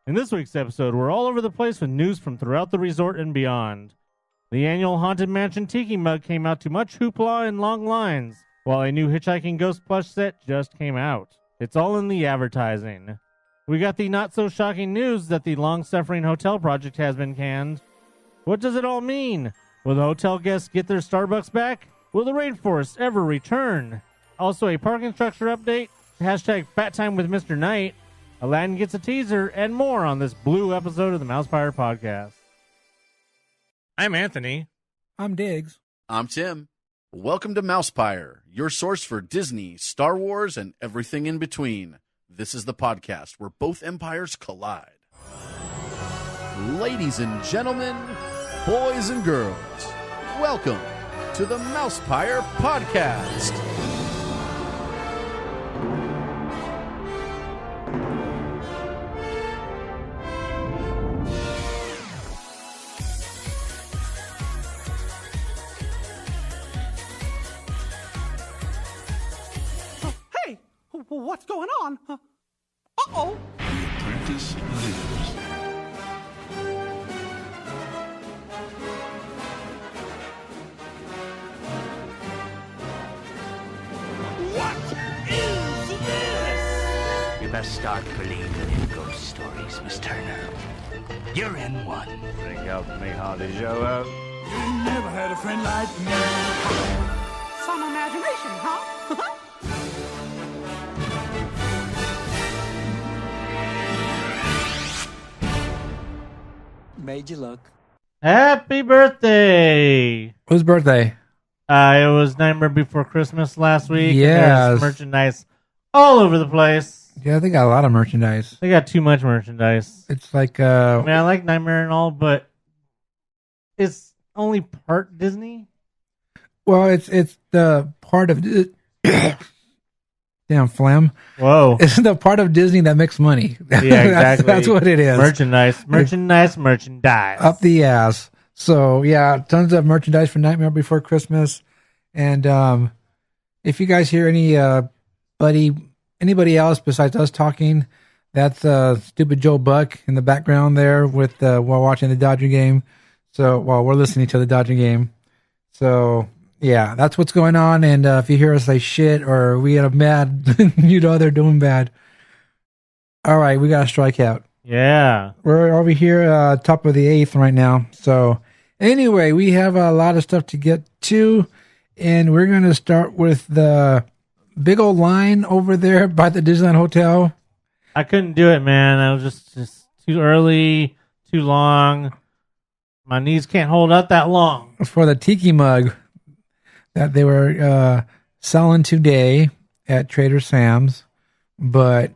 In this week's episode, we're all over the place with news from throughout the resort and beyond. The annual Haunted Mansion Tiki mug came out to much hoopla and long lines, while a new Hitchhiking Ghosts plush set just came out. It's all in the advertising. We got the not-so-shocking news that the long-suffering hotel project has been canned. What does it all mean? Will the hotel guests get their Starbucks back? Will the rainforest ever return? Also, a parking structure update, hashtag Fat Time with Mr. Knight, Aladdin gets a teaser, and more on this blue episode of the MousePIRE Podcast. I'm Anthony. I'm Diggs. I'm Tim. Welcome to MousePIRE, your source for Disney, Star Wars, and everything in between. This is the podcast where both empires collide. Ladies and gentlemen, boys and girls, welcome to the MousePIRE Podcast. What's going on? Uh-oh. The apprentice lives. What is this? You best start believing in ghost stories, Miss Turner. You're in one. Think help me, Haunted Joe. You never had a friend like me. Some imagination, huh? Made you look. Happy birthday! Whose birthday? It was Nightmare Before Christmas last week. Yes. There's merchandise all over the place. Yeah, they got a lot of merchandise. They got too much merchandise. It's like, I mean, I like Nightmare and all, but it's only part Disney. well, it's the part of damn phlegm. Whoa. It's the part of Disney that makes money. Yeah, exactly. that's what it is. Merchandise. Up the ass. So yeah, tons of merchandise for Nightmare Before Christmas. And if you guys hear anybody else besides us talking, that's stupid Joe Buck in the background there with while watching the Dodger game. So while we're listening to the Dodger game. So yeah, that's what's going on. And if you hear us say shit or we get mad, you know they're doing bad. All right, we got a strikeout. Yeah. We're over here, top of the 8th right now. So anyway, we have a lot of stuff to get to, and we're going to start with the big old line over there by the Disneyland Hotel. I couldn't do it, man. I was just too early, too long. My knees can't hold up that long. For the Tiki mug that they were selling today at Trader Sam's, but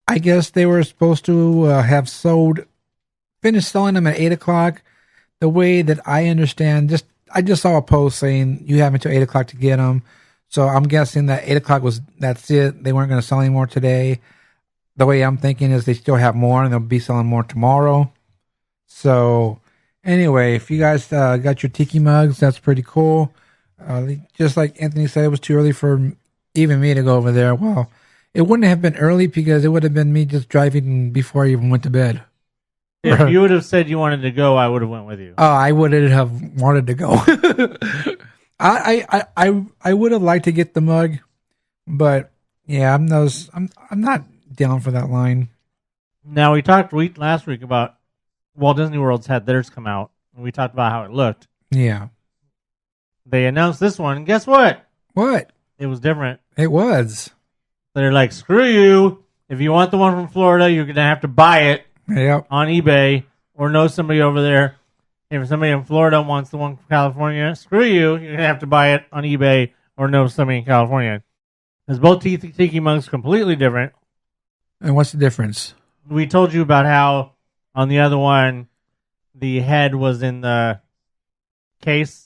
I guess they were supposed to have finished selling them at 8 o'clock. The way that I understand, I just saw a post saying you have until 8 o'clock to get them. So I'm guessing that 8 o'clock that's it. They weren't going to sell any more today. The way I'm thinking is they still have more and they'll be selling more tomorrow. So anyway, if you guys got your Tiki mugs, that's pretty cool. Just like Anthony said, it was too early for even me to go over there. Well, it wouldn't have been early because it would have been me just driving before I even went to bed. If you would have said you wanted to go, I would have went with you. Oh, I would have wanted to go. I would have liked to get the mug, but yeah, I'm not down for that line. Now, we talked last week about Walt Disney World's had theirs come out, and we talked about how it looked. Yeah. They announced this one, and guess what? What? It was different. It was. They're like, screw you. If you want the one from Florida, you're going to have to buy it Yep. on eBay or know somebody over there. If somebody in Florida wants the one from California, screw you. You're going to have to buy it on eBay or know somebody in California. Because both Tiki mugs completely different. And what's the difference? We told you about how on the other one, the head was in the case.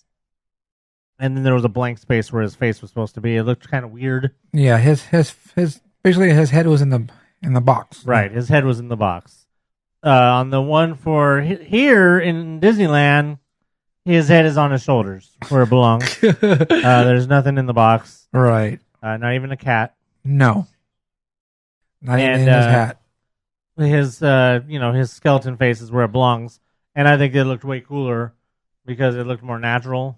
And then there was a blank space where his face was supposed to be. It looked kind of weird. Yeah, his basically his head was in the box. Right, his head was in the box. On the one for here in Disneyland, his head is on his shoulders where it belongs. There's nothing in the box. Right. Not even a cat. No. Not even in And, his hat. his his skeleton face is where it belongs, and I think it looked way cooler because it looked more natural.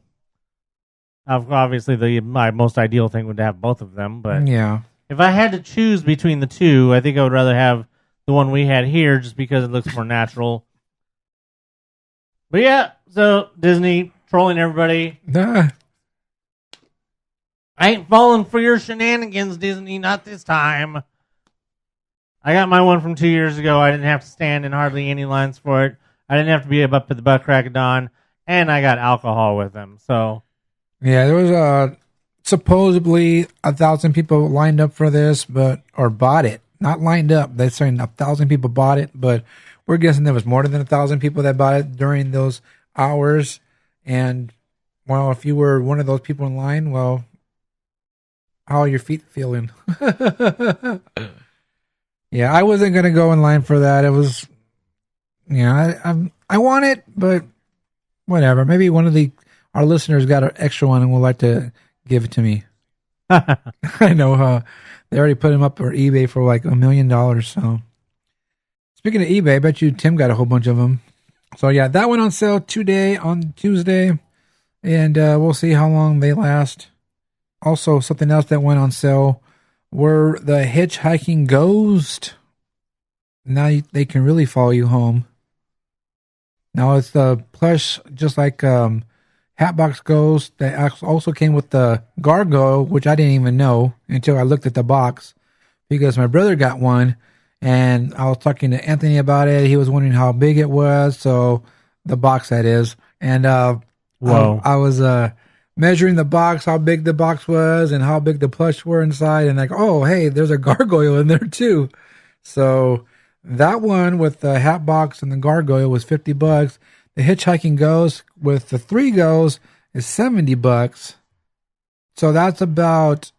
Obviously, my most ideal thing would have both of them, but Yeah. if I had to choose between the two, I think I would rather have the one we had here just because it looks more natural. But yeah, so Disney trolling everybody. Ah, I ain't falling for your shenanigans, Disney, not this time. I got my one from 2 years ago. I didn't have to stand in hardly any lines for it. I didn't have to be up at the butt crack of dawn, and I got alcohol with them. So yeah, there was supposedly 1,000 people lined up for this, or bought it. Not lined up. They're saying 1,000 people bought it, but we're guessing there was more than 1,000 people that bought it during those hours. And well, if you were one of those people in line, well, how are your feet feeling? Yeah, I wasn't gonna go in line for that. It was, I want it, but whatever. Maybe one of our listeners got an extra one and would like to give it to me. I know they already put them up for eBay for like $1 million. So speaking of eBay, I bet you Tim got a whole bunch of them. So yeah, that went on sale today on Tuesday, and we'll see how long they last. Also, something else that went on sale were the Hitchhiking Ghost. Now they can really follow you home. Now it's the plush, just like Hatbox Ghost, that also came with the gargoyle, which I didn't even know until I looked at the box, because my brother got one, and I was talking to Anthony about it. He was wondering how big it was, so the box that is, and I was measuring the box, how big the box was, and how big the plush were inside, and like, oh, hey, there's a gargoyle in there too. So that one with the Hatbox and the gargoyle was $50. The Hitchhiking Ghost with the 3 goes is $70. So that's about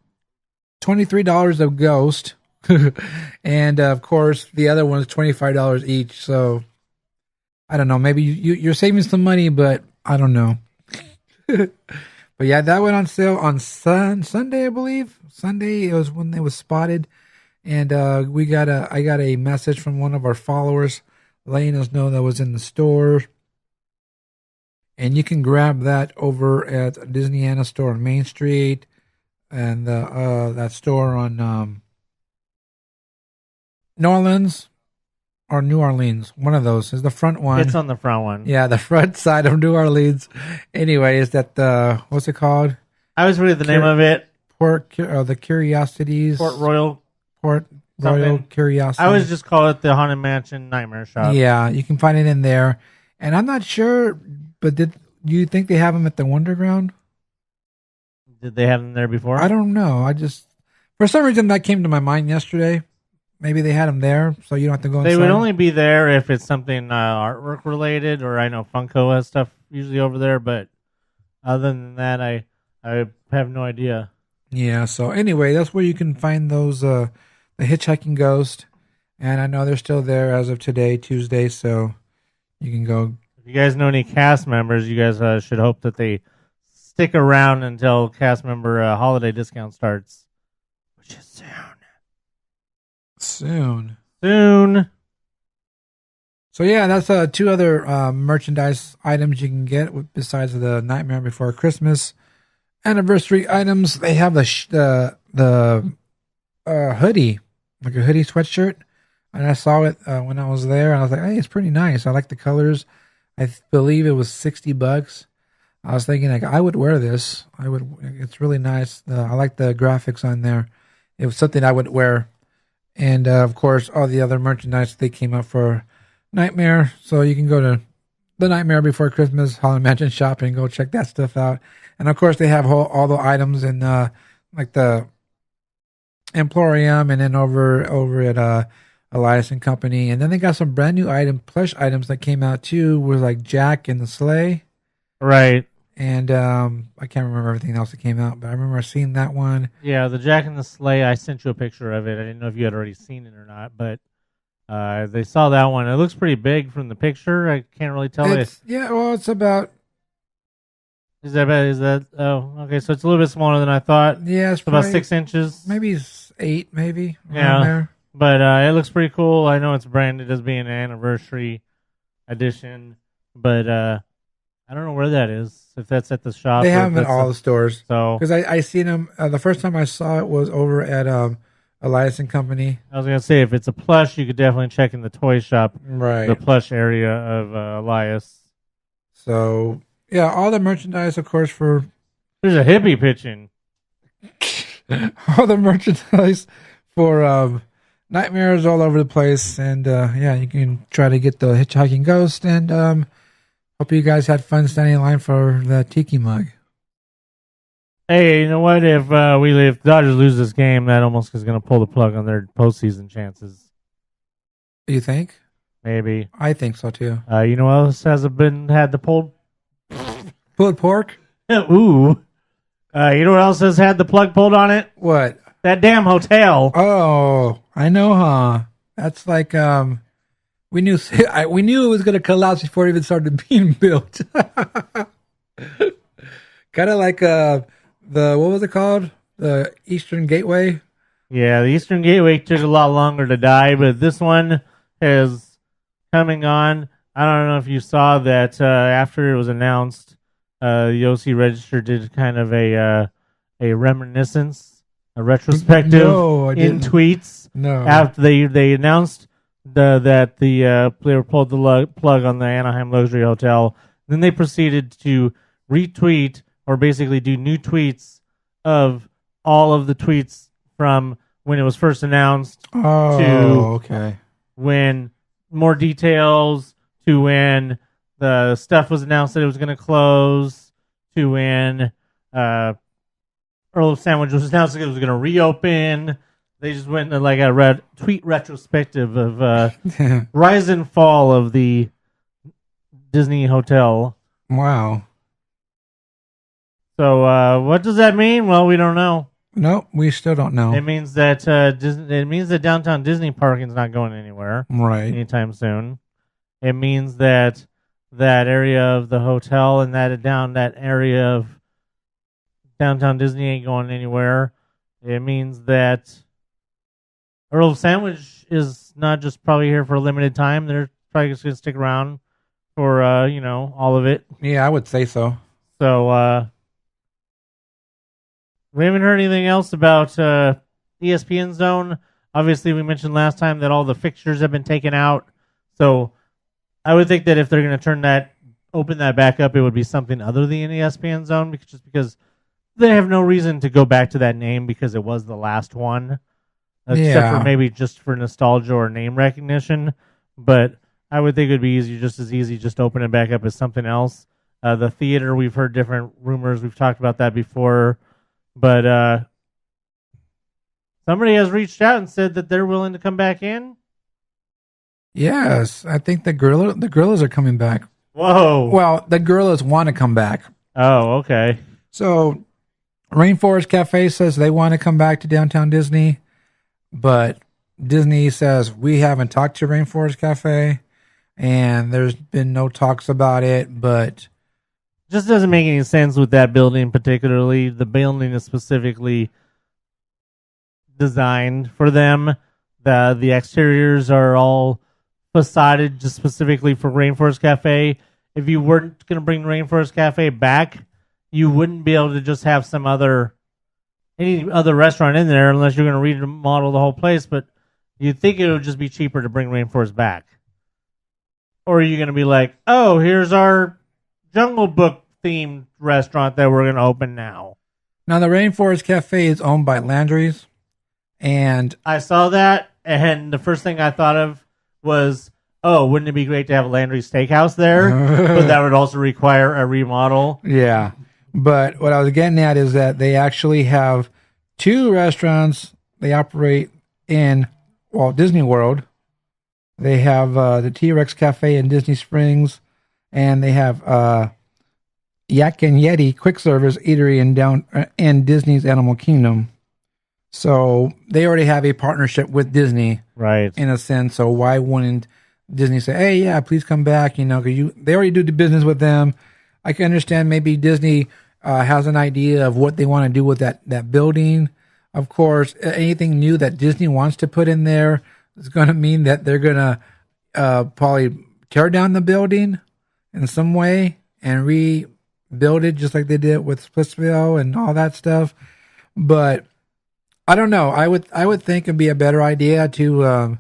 $23 of Ghost. And of course, the other one is $25 each. So I don't know. Maybe you're saving some money, but I don't know. But yeah, that went on sale on Sunday, I believe. Sunday, it was when it was spotted. And I got a message from one of our followers letting us know that was in the store. And you can grab that over at Disneyana store on Main Street, and that store on New Orleans or New Orleans. One of those is the front one. it's on the front one. Yeah, the front side of New Orleans. Anyway, is that what's it called? I was reading the name of it. The Curiosities. Port Royal Curiosities. I always just call it the Haunted Mansion Nightmare Shop. Yeah, you can find it in there. And I'm not sure, but do you think they have them at the Wonderground? Did they have them there before? I don't know. For some reason, that came to my mind yesterday. Maybe they had them there, so you don't have to go inside. They would only be there if it's something artwork related, or I know Funko has stuff usually over there, but other than that, I have no idea. Yeah, so anyway, that's where you can find those, the Hitchhiking Ghost, and I know they're still there as of today, Tuesday, so you can go. If you guys know any cast members, you guys should hope that they stick around until cast member holiday discount starts, which is soon. So yeah, that's 2 other merchandise items you can get besides the Nightmare Before Christmas anniversary items. They have the hoodie, like a hoodie sweatshirt, and I saw it when I was there, and I was like, hey, it's pretty nice. I like the colors. I believe it was $60. I was thinking, like, I would wear this. It's really nice. I like the graphics on there. It was something I would wear. And of course, all the other merchandise they came up for Nightmare. So you can go to the Nightmare Before Christmas Haunted Mansion shop and go check that stuff out. And of course, they have all the items in like the Emporium, and then over at Elias and Company. And then they got some brand new plush items that came out too, with like Jack and the Sleigh. Right. And I can't remember everything else that came out, but I remember seeing that one. Yeah, the Jack and the Sleigh, I sent you a picture of it. I didn't know if you had already seen it or not, but they saw that one. It looks pretty big from the picture. I can't really tell. It's about... Is that? Oh, okay. So it's a little bit smaller than I thought. Yeah, it's about 6 inches. Maybe 8, maybe. Yeah. There. But it looks pretty cool. I know it's branded as being an anniversary edition, but I don't know where that is. If that's at the shop, They or have if them at that's all the stores. So Because I seen them, the first time I saw it was over at Elias and Company. I was gonna say, if it's a plush, you could definitely check in the toy shop, Right. the plush area of Elias. So, yeah, all the merchandise, of course, for There's a hippie pitching. all the merchandise for Nightmares all over the place. And, yeah, you can try to get the Hitchhiking Ghost. And hope you guys had fun standing in line for the Tiki mug. Hey, you know what? If Dodgers lose this game, that almost is gonna pull the plug on their postseason chances. You think? Maybe. I think so, too. You know what else hasn't had the pulled? Pulled pork? Ooh. You know what else has had the plug pulled on it? What? That damn hotel. Oh, I know, huh? That's like we knew it was going to collapse before it even started being built. Kind of like the what was it called? The Eastern Gateway. Yeah, the Eastern Gateway took a lot longer to die, but this one is coming on. I don't know if you saw that after it was announced, the OC Register did kind of a reminiscence, a retrospective No, I in didn't. tweets. No. After they announced that they pulled the plug on the Anaheim Luxury Hotel, then they proceeded to retweet or basically do new tweets of all of the tweets from when it was first announced Oh, okay. when more details to when the stuff was announced that it was going to close to when Earl of Sandwich was announced that it was going to reopen. They just went into like a tweet retrospective of rise and fall of the Disney Hotel. Wow. So what does that mean? Well, we don't know. Nope, we still don't know. It means that it means that downtown Disney parking is not going anywhere Right. anytime soon. It means that that area of the hotel and that area of downtown Disney ain't going anywhere. It means that Earl of Sandwich is not just probably here for a limited time. They're probably just going to stick around for all of it. Yeah, I would say so. So we haven't heard anything else about ESPN Zone. Obviously, we mentioned last time that all the fixtures have been taken out. So I would think that if they're going to open that back up, it would be something other than ESPN Zone, because they have no reason to go back to that name because it was the last one, except for maybe just for nostalgia or name recognition. But I would think it would be just as easy to open it back up as something else. The theater, we've heard different rumors. We've talked about that before. But somebody has reached out and said that they're willing to come back in. Yes, I think the gorillas are coming back. Whoa. Well, the gorillas want to come back. Oh, okay. So Rainforest Cafe says they want to come back to downtown Disney, but Disney says we haven't talked to Rainforest Cafe, and there's been no talks about it, but Just doesn't make any sense with that building particularly. The building is specifically designed for them. The exteriors are all facaded just specifically for Rainforest Cafe. If you weren't going to bring Rainforest Cafe back, you wouldn't be able to just have any other restaurant in there unless you're going to remodel the whole place. But you'd think it would just be cheaper to bring Rainforest back. Or are you going to be like, oh, here's our Jungle Book themed restaurant that we're going to open now? now the Rainforest Cafe is owned by Landry's, and I saw that, and the first thing I thought of was, oh, wouldn't it be great to have a Landry Steakhouse there? But that would also require a remodel. yeah. But what I was getting at is that they actually have two restaurants they operate in Walt Disney World. They have the T-Rex Cafe in Disney Springs, and they have Yak and Yeti quick service eatery in Disney's Animal Kingdom. So they already have a partnership with Disney, Right. in a sense. So why wouldn't Disney say, "Hey, yeah, please come back"? Because they already do the business with them. I can understand maybe Disney has an idea of what they want to do with that building. of course, anything new that Disney wants to put in there is going to mean that they're going to probably tear down the building in some way and rebuild it just like they did with Splitsville and all that stuff. But I don't know. I would think it'd be a better idea to.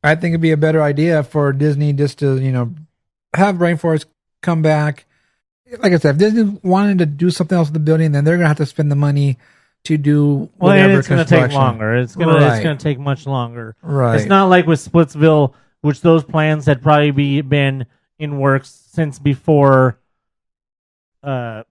I think it'd be a better idea for Disney just to have Rainforest come back. Like I said, if Disney wanted to do something else with the building, then they're gonna have to spend the money to do whatever. Well, it's going to take longer. It's going to take much longer. Right. It's not like with Splitsville, which those plans had probably been in works since before House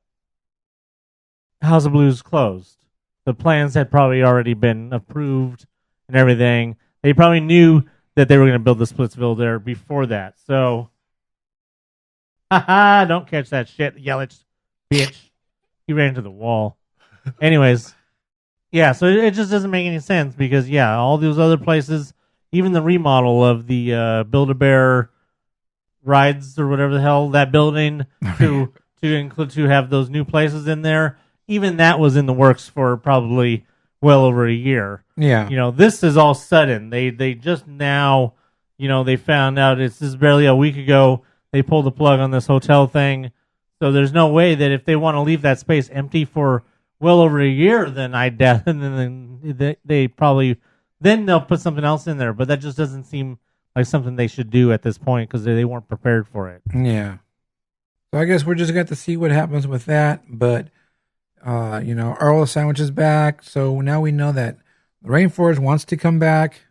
of Blues closed. The plans had probably already been approved and everything. They probably knew that they were going to build the Splitsville there before that. So, don't catch that shit, Yelich, bitch. He ran into the wall. Anyways, yeah, so it just doesn't make any sense because, yeah, all those other places, even the remodel of the Build-A-Bear rides or whatever the hell, that building to have those new places in there, even that was in the works for probably well over a year. Yeah. This is all sudden. They just now, they found out this is barely a week ago they pulled the plug on this hotel thing. So there's no way that if they want to leave that space empty for well over a year, then they probably they'll put something else in there. But that just doesn't seem like something they should do at this point because they weren't prepared for it. Yeah. So I guess we're just going to see what happens with that. But, Earl Sandwich is back. So now we know that the Rainforest wants to come back.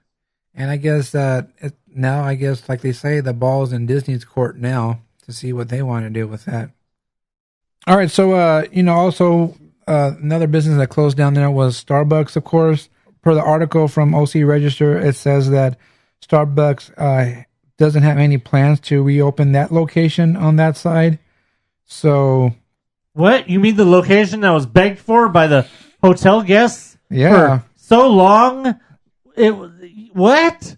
And I guess now, like they say, the ball's in Disney's court now to see what they want to do with that. All right. So, also another business that closed down there was Starbucks, of course. Per the article from OC Register, it says that Starbucks doesn't have any plans to reopen that location on that side. So, what? You mean the location that was begged for by the hotel guests? Yeah. For so long? What?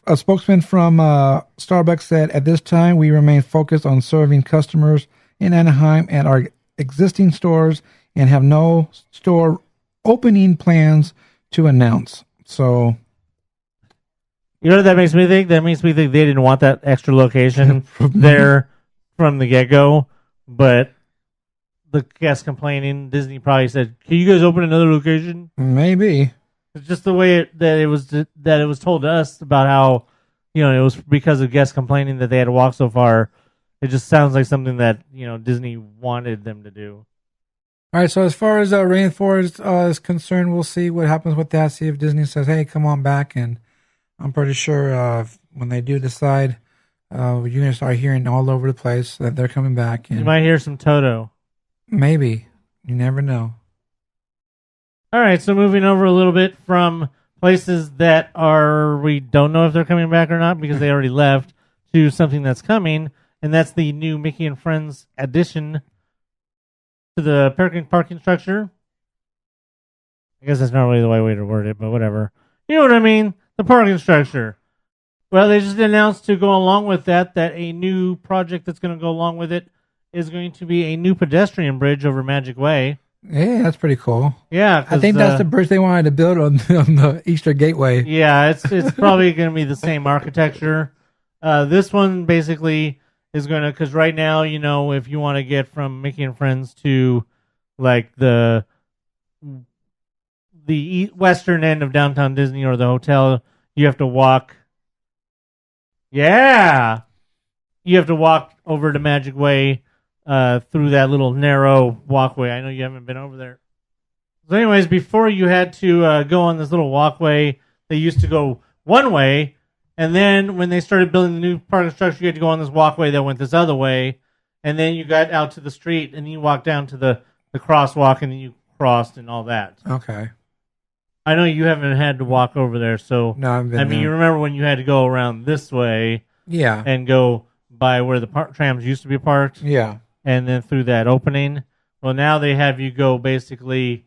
A spokesman from Starbucks said, at this time, we remain focused on serving customers in Anaheim at our existing stores and have no store opening plans to announce. So, you know what that makes me think? That makes me think they didn't want that extra location there from the get-go, but the guests complaining, Disney probably said, can you guys open another location? Maybe. It's just the way that it was told to us about how, it was because of guests complaining that they had to walk so far. It just sounds like something that, Disney wanted them to do. All right, so as far as Rainforest is concerned, we'll see what happens with that. See if Disney says, hey, come on back. And I'm pretty sure when they do decide, you're going to start hearing all over the place that they're coming back. And you might hear some Toto. Maybe. You never know. All right, so moving over a little bit from places that we don't know if they're coming back or not because they already left, to something that's coming, and that's the new Mickey and Friends addition to the parking structure. I guess that's not really the right way to word it, but whatever. You know what I mean? The parking structure. Well, they just announced to go along with that a new project that's going to go along with it is going to be a new pedestrian bridge over Magic Way. Yeah, that's pretty cool. Yeah, I think that's the bridge they wanted to build on the Easter Gateway. Yeah, it's probably going to be the same architecture. This one basically is going to, because right now, if you want to get from Mickey and Friends to like the western end of downtown Disney or the hotel, you have to walk. Yeah, you have to walk over to Magic Way. Through that little narrow walkway. I know you haven't been over there. So anyways, before you had to go on this little walkway, they used to go one way, and then when they started building the new parking structure, you had to go on this walkway that went this other way, and then you got out to the street, and you walked down to the crosswalk, and then you crossed and all that. Okay. I know you haven't had to walk over there, so no, I've been there. you remember when you had to go around this way, yeah, and go by where the trams used to be parked, yeah. And then through that opening. Well, now they have you go basically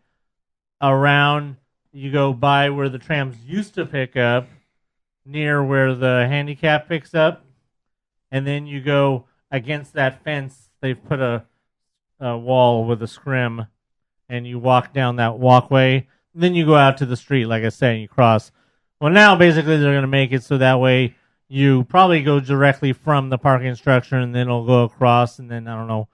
around. You go by where the trams used to pick up, near where the handicap picks up, and then you go against that fence. They've put a wall with a scrim, and you walk down that walkway. Then you go out to the street, like I said, and you cross. Well, now basically they're going to make it so that way you probably go directly from the parking structure, and then it'll go across, and then I don't know.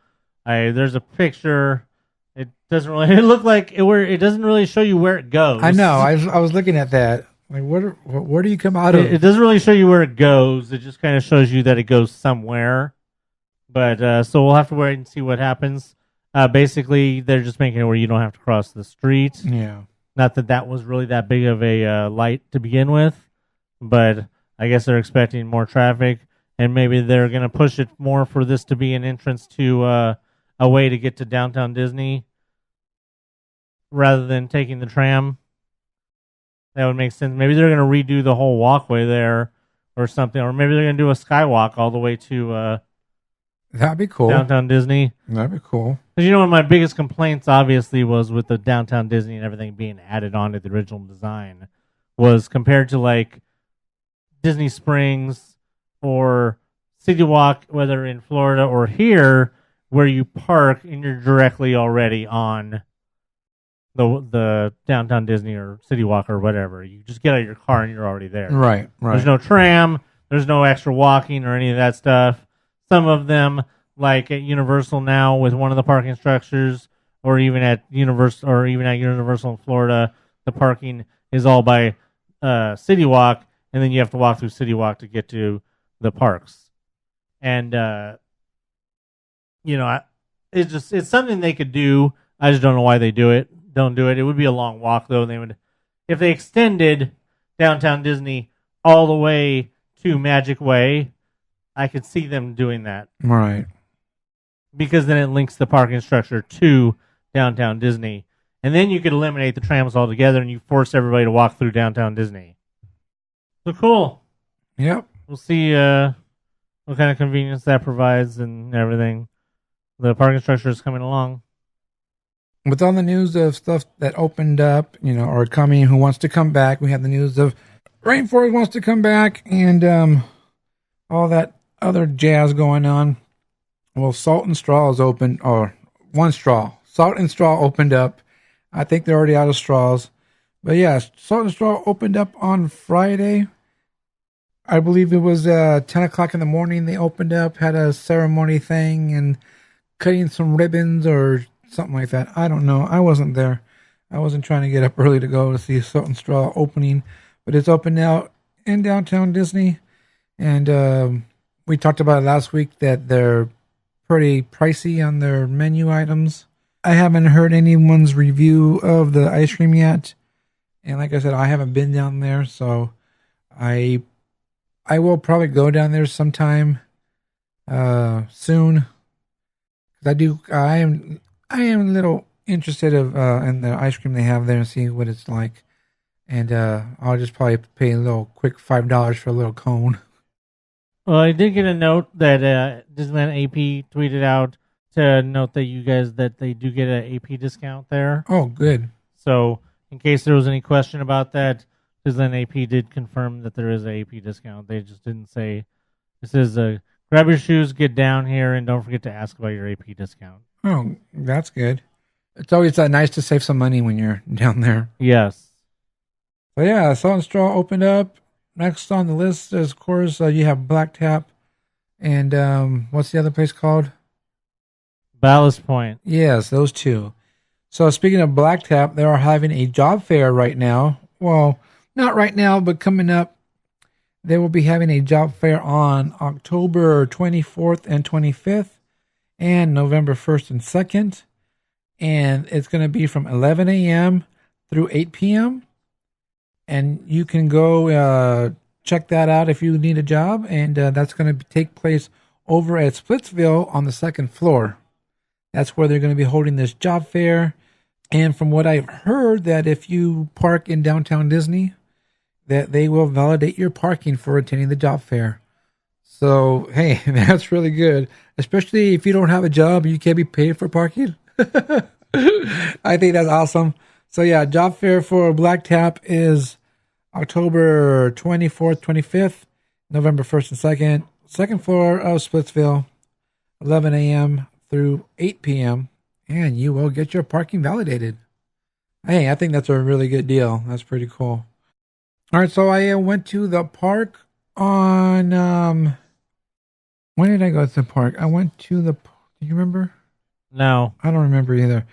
There's a picture. It doesn't really look like it doesn't really show you where it goes. I know. I was looking at that. Like, where do you come out of? It doesn't really show you where it goes. It just kind of shows you that it goes somewhere. But so we'll have to wait and see what happens. Basically, they're just making it where you don't have to cross the street. Yeah. Not that was really that big of a light to begin with, but I guess they're expecting more traffic, and maybe they're going to push it more for this to be an entrance to a way to get to downtown Disney rather than taking the tram. That would make sense. Maybe they're going to redo the whole walkway there or something, or maybe they're going to do a skywalk all the way to that'd be cool. Downtown Disney. That'd be cool. Because one of my biggest complaints, obviously, was with the Downtown Disney and everything being added on to the original design, was compared to like Disney Springs or City Walk, whether in Florida or here, where you park and you're directly already on the Downtown Disney or City Walk or whatever. You just get out of your car and you're already there. Right. There's no tram. There's no extra walking or any of that stuff. Some of them, like at Universal now, with one of the parking structures, or even at Universal in Florida, the parking is all by City Walk, and then you have to walk through City Walk to get to the parks. And it's something they could do. I just don't know why they don't do it. It would be a long walk though. If they extended Downtown Disney all the way to Magic Way, I could see them doing that. Right. Because then it links the parking structure to Downtown Disney. And then you could eliminate the trams altogether and you force everybody to walk through Downtown Disney. So cool. Yep. We'll see what kind of convenience that provides and everything. The parking structure is coming along. With all the news of stuff that opened up, or coming, who wants to come back, we have the news of Rainforest wants to come back, and all that other jazz going on. Well, Salt and Straw is open, or One Straw. Salt and Straw opened up. I think they're already out of straws. But yeah, Salt and Straw opened up on Friday. I believe it was 10 o'clock in the morning they opened up, had a ceremony thing, and cutting some ribbons or something like that. I don't know. I wasn't there. I wasn't trying to get up early to go to see Salt and Straw opening. But it's open now in Downtown Disney. And we talked about it last week that they're pretty pricey on their menu items. I haven't heard anyone's review of the ice cream yet. And like I said, I haven't been down there. So I will probably go down there sometime soon. I am a little interested in the ice cream they have there and see what it's like. And I'll just probably pay a little quick $5 for a little cone. Well, I did get a note that Disneyland AP tweeted out to note that they do get an AP discount there. Oh, good. So in case there was any question about that, Disneyland AP did confirm that there is an AP discount. They just didn't say. It says, grab your shoes, get down here, and don't forget to ask about your AP discount. Oh, that's good. It's always nice to save some money when you're down there. Yes. But yeah, Salt and Straw opened up. Next on the list is, of course, you have Black Tap. And what's the other place called? Ballast Point. Yes, those two. So speaking of Black Tap, they are having a job fair right now. Well, not right now, but coming up. They will be having a job fair on October 24th and 25th and November 1st and 2nd. And it's going to be from 11 a.m. through 8 p.m. And you can go check that out if you need a job. And that's going to take place over at Splitsville on the second floor. That's where they're going to be holding this job fair. And from what I've heard, that if you park in Downtown Disney, that they will validate your parking for attending the job fair. So, hey, that's really good. Especially if you don't have a job, you can't be paid for parking. I think that's awesome. So, yeah, job fair for Black Tap is October 24th, 25th, November 1st and 2nd. Second floor of Splitsville, 11 a.m. through 8 p.m. And you will get your parking validated. Hey, I think that's a really good deal. That's pretty cool. All right, so I went to the park on when did I go to the park? I went to the. Do you remember? No. I don't remember either.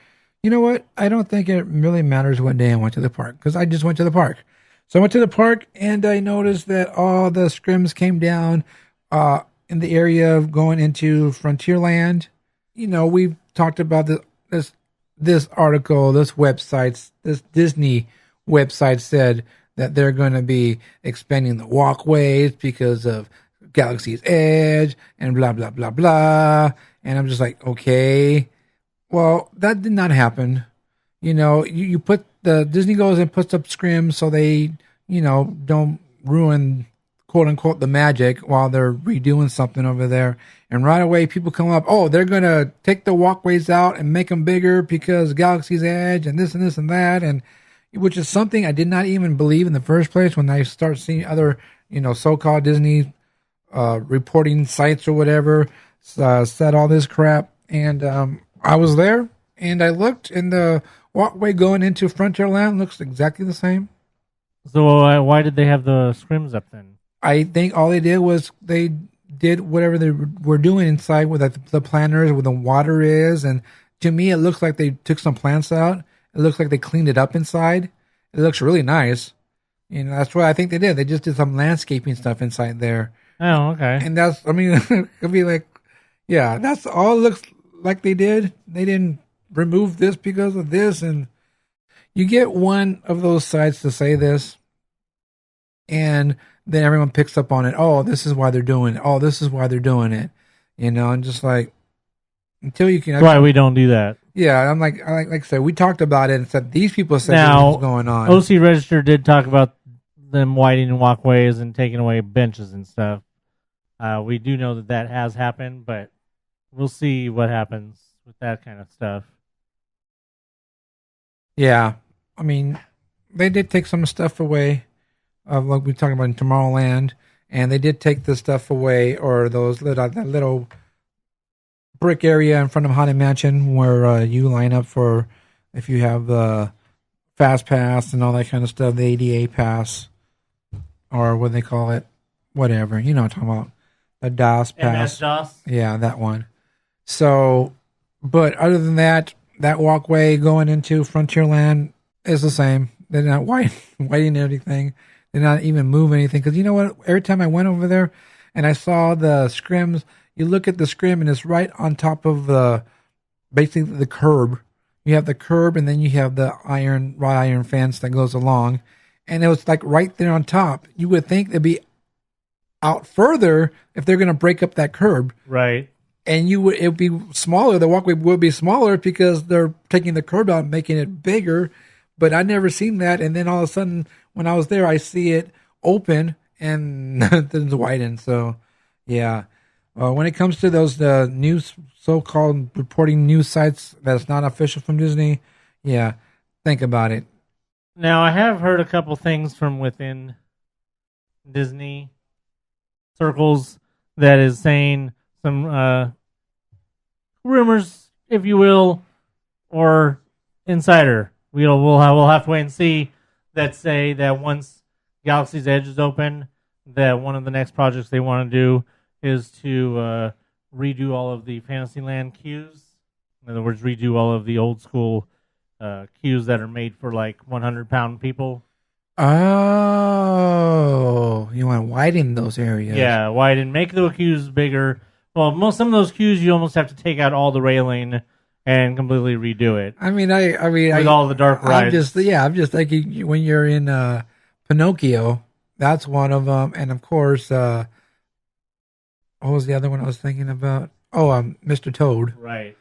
You know what? I don't think it really matters what day I went to the park because I just went to the park. So I went to the park and I noticed that all the scrims came down in the area of going into Frontierland. You know, we've talked about this article, this Disney website said that they're going to be expanding the walkways because of Galaxy's Edge and blah, blah, blah, blah. And I'm just like, okay, well, that did not happen. You know, you put Disney goes and puts up scrims so they, you know, don't ruin quote unquote the magic while they're redoing something over there. And right away people come up, oh, they're going to take the walkways out and make them bigger because Galaxy's Edge and this and that. And which is something I did not even believe in the first place when I start seeing other, you know, so-called Disney reporting sites or whatever said all this crap. And I was there and I looked and the walkway going into Frontierland looks exactly the same. So why did they have the scrims up then? I think all they did was they did whatever they were doing inside with the planters, where the water is. And to me, it looks like they took some plants out. It looks like they cleaned it up inside. It looks really nice. You know, that's what I think they did. They just did some landscaping stuff inside there. Oh, okay. And that's, I mean, it'd be like, yeah, that's all it looks like they did. They didn't remove this because of this. And you get one of those sites to say this, and then everyone picks up on it. Oh, this is why they're doing it. Oh, this is why they're doing it. You know, and just like, until you can. That's why we don't do that. Yeah, I'm like I said, we talked about it and said these people said now, this was going on. OC Register did talk about them widening walkways and taking away benches and stuff. We do know that has happened, but we'll see what happens with that kind of stuff. Yeah, I mean, they did take some stuff away, like we talked about in Tomorrowland, and they did take the stuff away, or those that little brick area in front of Haunted Mansion where you line up for if you have the Fast Pass and all that kind of stuff, the ADA Pass, or what they call it, whatever, you know what I'm talking about, the DOS Pass. MS-DOS? Yeah, that one. So, but other than that, that walkway going into Frontierland is the same. They're not whiting anything. They're not even move anything. Because you know what? Every time I went over there and I saw the scrims, you look at the scrim and it's right on top of basically the curb. You have the curb and then you have the wrought iron fence that goes along. And it was like right there on top. You would think it'd be out further if they're going to break up that curb. Right. And it would be smaller. The walkway would be smaller because they're taking the curb out and making it bigger. But I never seen that. And then all of a sudden, when I was there, I see it open and nothing's widened. So, yeah. When it comes to those news, so-called reporting news sites that's not official from Disney, yeah, think about it. Now, I have heard a couple things from within Disney circles that is saying some rumors, if you will, or insider. We'll have to wait and see that say that once Galaxy's Edge is open, that one of the next projects they want to do is to redo all of the Fantasyland queues. In other words, redo all of the old school queues that are made for like 100-pound people. Oh, you want to widen those areas? Yeah, widen, make the queues bigger. Well, some of those queues you almost have to take out all the railing and completely redo it. I mean, with all the dark rides. I'm just thinking when you're in Pinocchio, that's one of them, and of course, what was the other one I was thinking about? Oh, Mr. Toad. Right.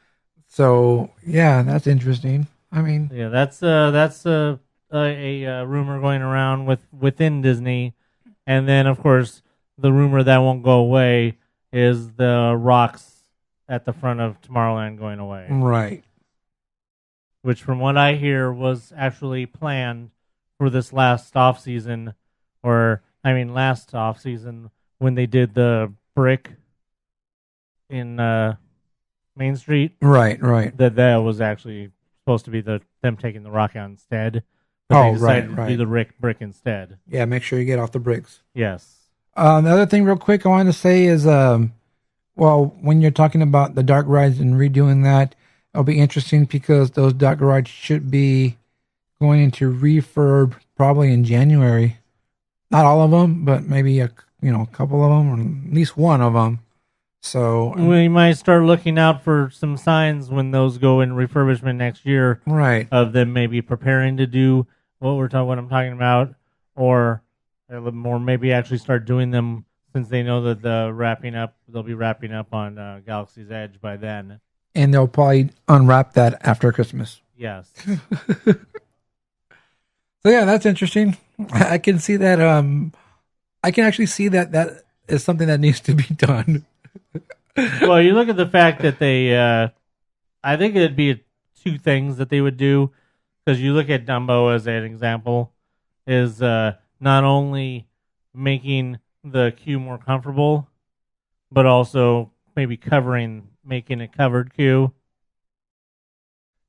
So yeah, that's interesting. I mean, yeah, that's a rumor going around within Disney, and then of course the rumor that won't go away is the rocks at the front of Tomorrowland going away. Right. Which, from what I hear, was actually planned for this last off season, last off season when they did the brick in Main Street. Right. That was actually supposed to be them taking the rock out instead. But Oh, they decided right. to do the brick instead. Yeah, make sure you get off the bricks. Yes. The other thing real quick I want to say is, when you're talking about the dark rides and redoing that, it'll be interesting because those dark rides should be going into refurb probably in January. Not all of them, but maybe a couple of them, or at least one of them. So We might start looking out for some signs when those go in refurbishment next year right, of them maybe preparing to do what I'm talking about, or maybe actually start doing them since they know that they'll be wrapping up on Galaxy's Edge by then. and they'll probably unwrap that after Christmas. Yes. So yeah, that's interesting. I can see that. I can actually see that is something that needs to be done. Well, you look at the fact that they, I think it'd be two things that they would do, because you look at Dumbo as an example, is not only making the queue more comfortable, but also maybe making a covered queue.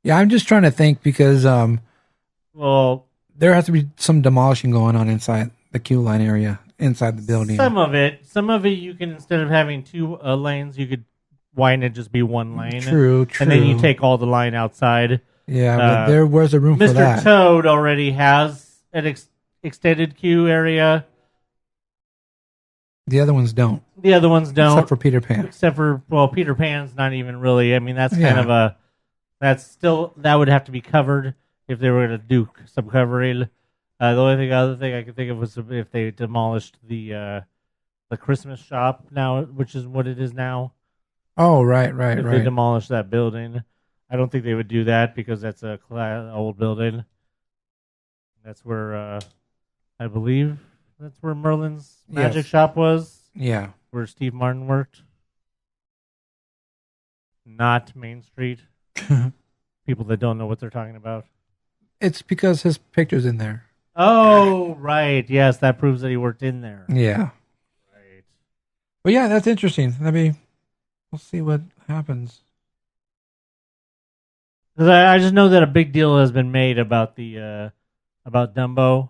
Yeah, I'm just trying to think because Well, there has to be some demolishing going on inside the queue line area, inside the building. some of it you can, instead of having two lanes, you could widen it just be one lane. True. And then you take all the line outside. Yeah, but where's the room for Mr. that? Toad already has an extended queue area. The other ones don't. The other ones don't. Except for Peter Pan. Peter Pan's not even really. I mean, that's kind Yeah. of that would have to be covered if they were going to do some covering. The other thing I could think of was if they demolished the Christmas shop now, which is what it is now. Oh, right. If they demolished that building, I don't think they would do that because that's a old building. That's where I believe that's where Merlin's magic shop was. Yeah. Where Steve Martin worked. Not Main Street. People that don't know what they're talking about. It's because his picture's in there. Oh, right. Yes, that proves that he worked in there. Yeah. Right. But yeah, that's interesting. We'll see what happens. 'Cause I just know that a big deal has been made about the about Dumbo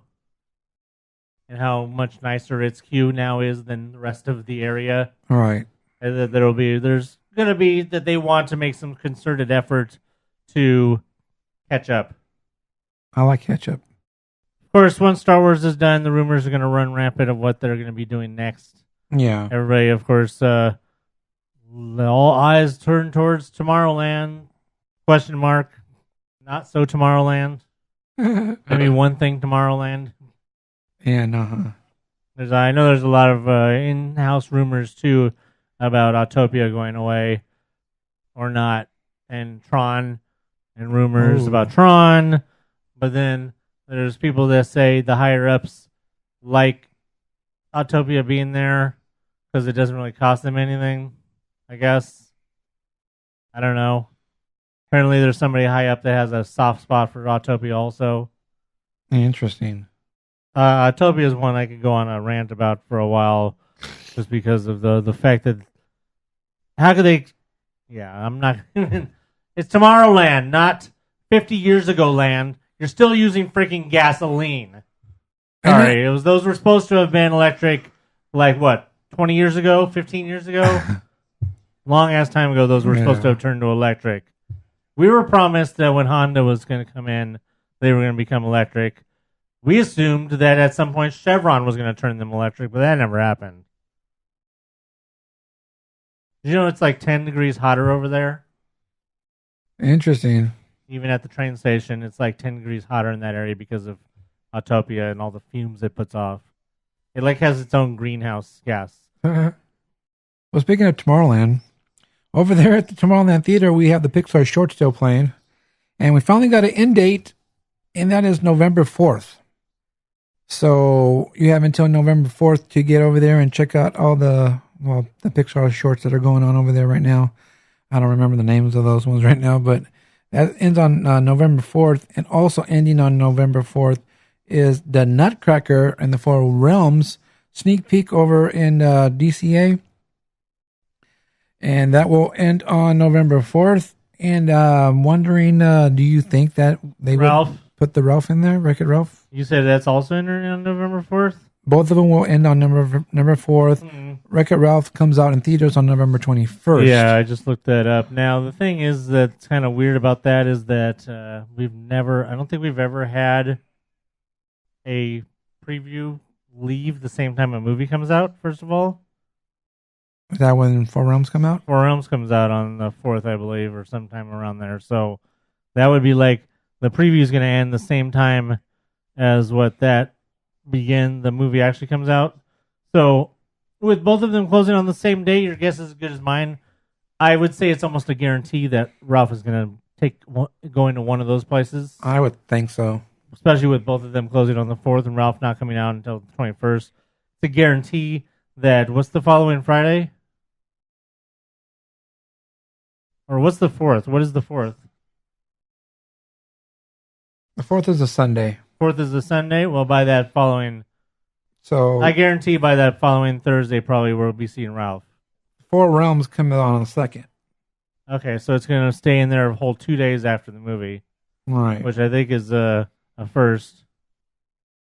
and how much nicer its queue now is than the rest of the area. All right. And that there's gonna be that they want to make some concerted effort to catch up. I like ketchup. Of course, once Star Wars is done, the rumors are going to run rampant of what they're going to be doing next. Yeah. Everybody, of course, all eyes turn towards Tomorrowland. Question mark. Not so Tomorrowland. Maybe one thing Tomorrowland. And I know there's a lot of in-house rumors too about Autopia going away or not, and Tron, and rumors about Tron. But then there's people that say the higher ups like Autopia being there because it doesn't really cost them anything, I guess. I don't know. Apparently there's somebody high up that has a soft spot for Autopia also. interesting. Autopia is one I could go on a rant about for a while just because of the fact that how could they... Yeah, I'm not... It's Tomorrowland, not 50 years ago land. You're still using freaking gasoline. Sorry, those were supposed to have been electric, 20 years ago, 15 years ago? Long ass time ago, those were supposed to have turned to electric. We were promised that when Honda was going to come in, they were going to become electric. We assumed that at some point Chevron was going to turn them electric, but that never happened. Did you know it's 10 degrees hotter over there? Interesting. Even at the train station, it's 10 degrees hotter in that area because of Autopia and all the fumes it puts off. It has its own greenhouse gas. Well, speaking of Tomorrowland, over there at the Tomorrowland Theater, we have the Pixar short still playing. And we finally got an end date, and that is November 4th. So you have until November 4th to get over there and check out all the Pixar shorts that are going on over there right now. I don't remember the names of those ones right now, but that ends on November 4th. And also ending on November 4th is the Nutcracker and the Four Realms sneak peek over in DCA. And that will end on November 4th. And I'm wondering, do you think that they Ralph. would put the Ralph in there, Wreck-It Ralph? You said that's also in on November 4th? Both of them will end on November 4th. Wreck-It Ralph comes out in theaters on November 21st. Yeah, I just looked that up. Now, the thing is that's kind of weird about that is that I don't think we've ever had a preview leave the same time a movie comes out, first of all. Is that when Four Realms come out? Four Realms comes out on the 4th, I believe, or sometime around there. So that would be like the preview is going to end the same time as what that the movie actually comes out. So with both of them closing on the same day, your guess is as good as mine. I would say it's almost a guarantee that Ralph is going to going to one of those places. I would think so. Especially with both of them closing on the 4th and Ralph not coming out until the 21st. It's a guarantee that, what's the following Friday? Or what's the 4th? What is the 4th? The 4th is a Sunday. 4th is a Sunday. Well, by that following... So I guarantee by that following Thursday probably we'll be seeing Ralph. Four Realms come out on the 2nd. Okay, so it's going to stay in there a whole 2 days after the movie. Right. Which I think is a first.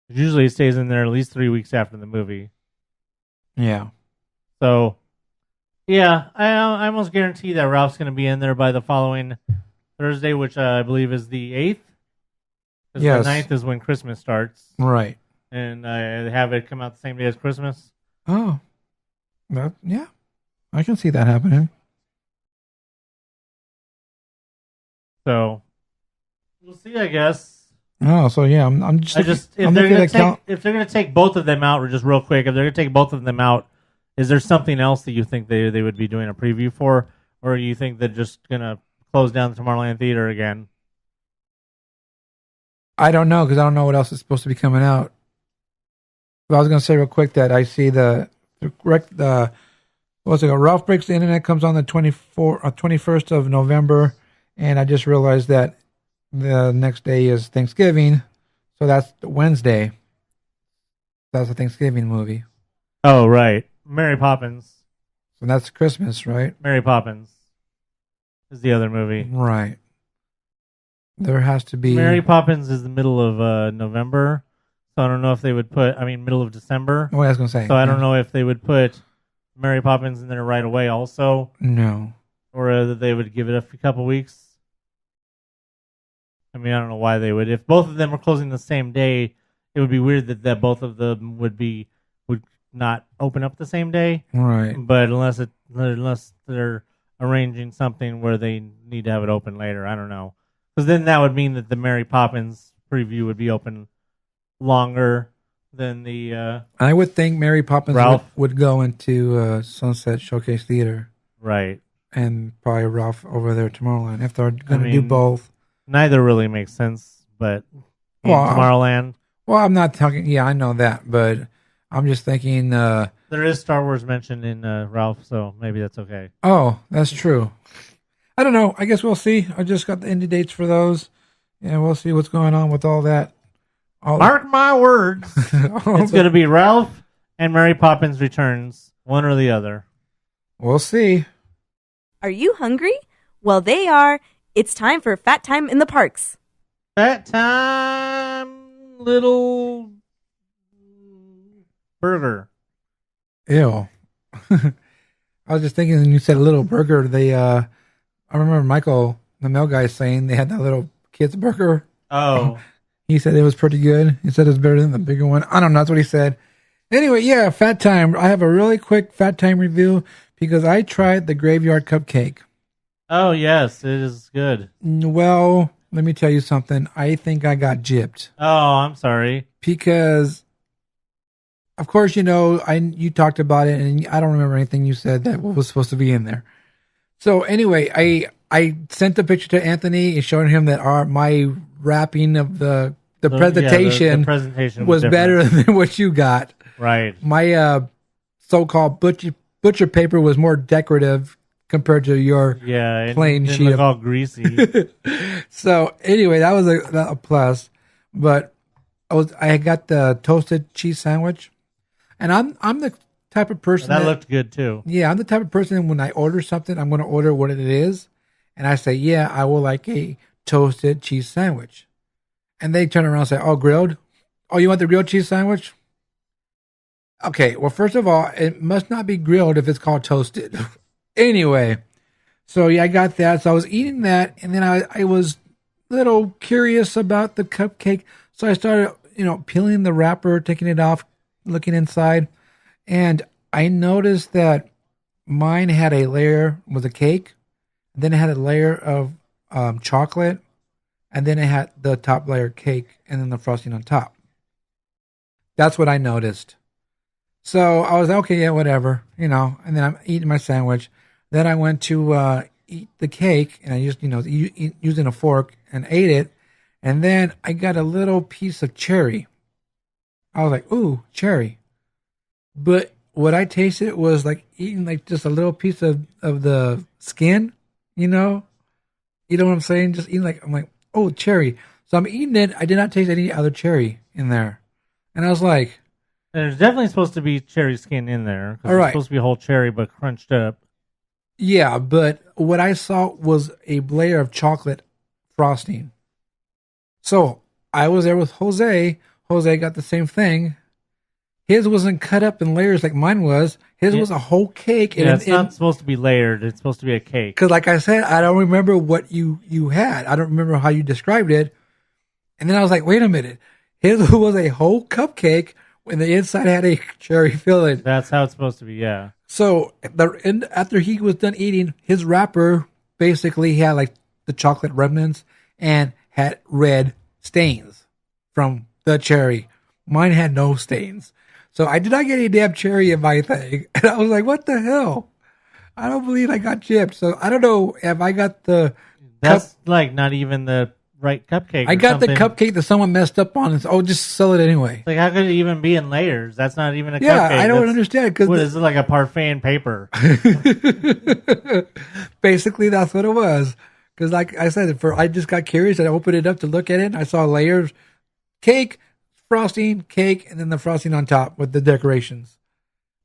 Usually it stays in there at least 3 weeks after the movie. Yeah. So, yeah, I almost guarantee that Ralph's going to be in there by the following Thursday, which I believe is the 8th. Because Yes. the 9th is when Christmas starts. Right. And I have it come out the same day as Christmas. Oh. Yeah. I can see that happening. So, we'll see, I guess. Oh, so yeah, I'm just. If they're going to take both of them out, or just real quick, if they're going to take both of them out, is there something else that you think they would be doing a preview for, or you think they're just going to close down the Tomorrowland Theater again? I don't know because I don't know what else is supposed to be coming out. But I was going to say real quick that I see Ralph Breaks the Internet comes on the 21st of November, and I just realized that the next day is Thanksgiving, so that's Wednesday. That's a Thanksgiving movie. Oh, right. Mary Poppins. So that's Christmas, right? Mary Poppins is the other movie. Right. There has to be... Mary Poppins is the middle of November, so I don't know if they would middle of December. What I was going to say. So I don't know if they would put Mary Poppins in there right away also. No. Or that they would give it a couple weeks. I mean, I don't know why they would. If both of them were closing the same day, it would be weird that both of them would not open up the same day. Right. But unless they're arranging something where they need to have it open later, I don't know. Because then that would mean that the Mary Poppins preview would be open longer than the... I would think Mary Poppins Ralph would go into Sunset Showcase Theater. Right. And probably Ralph over there Tomorrowland if they're going to do both. Neither really makes sense, but Tomorrowland. Well, I'm not talking... Yeah, I know that, but I'm just thinking... there is Star Wars mentioned in Ralph, so maybe that's okay. Oh, that's true. I don't know. I guess we'll see. I just got the indie dates for those, and we'll see what's going on with all that. Mark my words. It's going to be Ralph and Mary Poppins Returns, one or the other. We'll see. Are you hungry? Well, they are. It's time for Fat Time in the Parks. Fat Time Little Burger. Ew. I was just thinking when you said little burger, I remember Michael, the mail guy, saying they had that little kid's burger. Oh. He said it was pretty good. He said it was better than the bigger one. I don't know. That's what he said. Anyway, yeah, Fat Time. I have a really quick Fat Time review because I tried the Graveyard Cupcake. Oh, yes. It is good. Well, let me tell you something. I think I got gypped. Oh, I'm sorry. Because, of course, you talked about it, and I don't remember anything you said that was supposed to be in there. So anyway, I sent the picture to Anthony and showed him that my wrapping of the presentation, the presentation was better than what you got. Right. My so-called butcher paper was more decorative compared to your plain sheet. Look all greasy. So anyway, that was a plus. But I got the toasted cheese sandwich, and I'm the type of person that looked good too. Yeah, I'm the type of person when I order something, I'm going to order what it is. And I say, yeah, I would like a toasted cheese sandwich. And they turn around and say, oh, grilled? Oh, you want the grilled cheese sandwich? Okay, well, first of all, it must not be grilled if it's called toasted. Anyway, so yeah, I got that. So I was eating that, and then I was a little curious about the cupcake. So I started, peeling the wrapper, taking it off, looking inside, and I noticed that mine had a layer with a cake, then it had a layer of chocolate, and then it had the top layer cake, and then the frosting on top. That's what I noticed. So I was like, okay, yeah, whatever, and then I'm eating my sandwich. Then I went to eat the cake, and I just, using a fork and ate it. And then I got a little piece of cherry. I was like, ooh, cherry. But what I tasted was like eating like just a little piece of the skin, You know what I'm saying? Just eating I'm like, oh, cherry. So I'm eating it. I did not taste any other cherry in there. And I was like, there's definitely supposed to be cherry skin in there. All right. It's supposed to be whole cherry, but crunched up. yeah, but what I saw was a layer of chocolate frosting. So I was there with Jose. Jose got the same thing. His wasn't cut up in layers like mine was. His was a whole cake. Yeah, it's not supposed to be layered. It's supposed to be a cake. Because like I said, I don't remember what you had. I don't remember how you described it. And then I was like, wait a minute. His was a whole cupcake when the inside had a cherry filling. That's how it's supposed to be, yeah. So after he was done eating, his wrapper basically had like the chocolate remnants and had red stains from the cherry. Mine had no stains. So I did not get any damn cherry in my thing. And I was like, what the hell? I don't believe I got chipped. So I don't know if I got the... That's not even the right cupcake. I got the cupcake that someone messed up on and said, oh, just sell it anyway. How could it even be in layers? That's not even a cupcake. Yeah, I don't understand. What is it, like a parfait in paper? Basically, that's what it was. Because like I said, I just got curious and I opened it up to look at it. And I saw layers, cake, frosting, cake, and then the frosting on top with the decorations.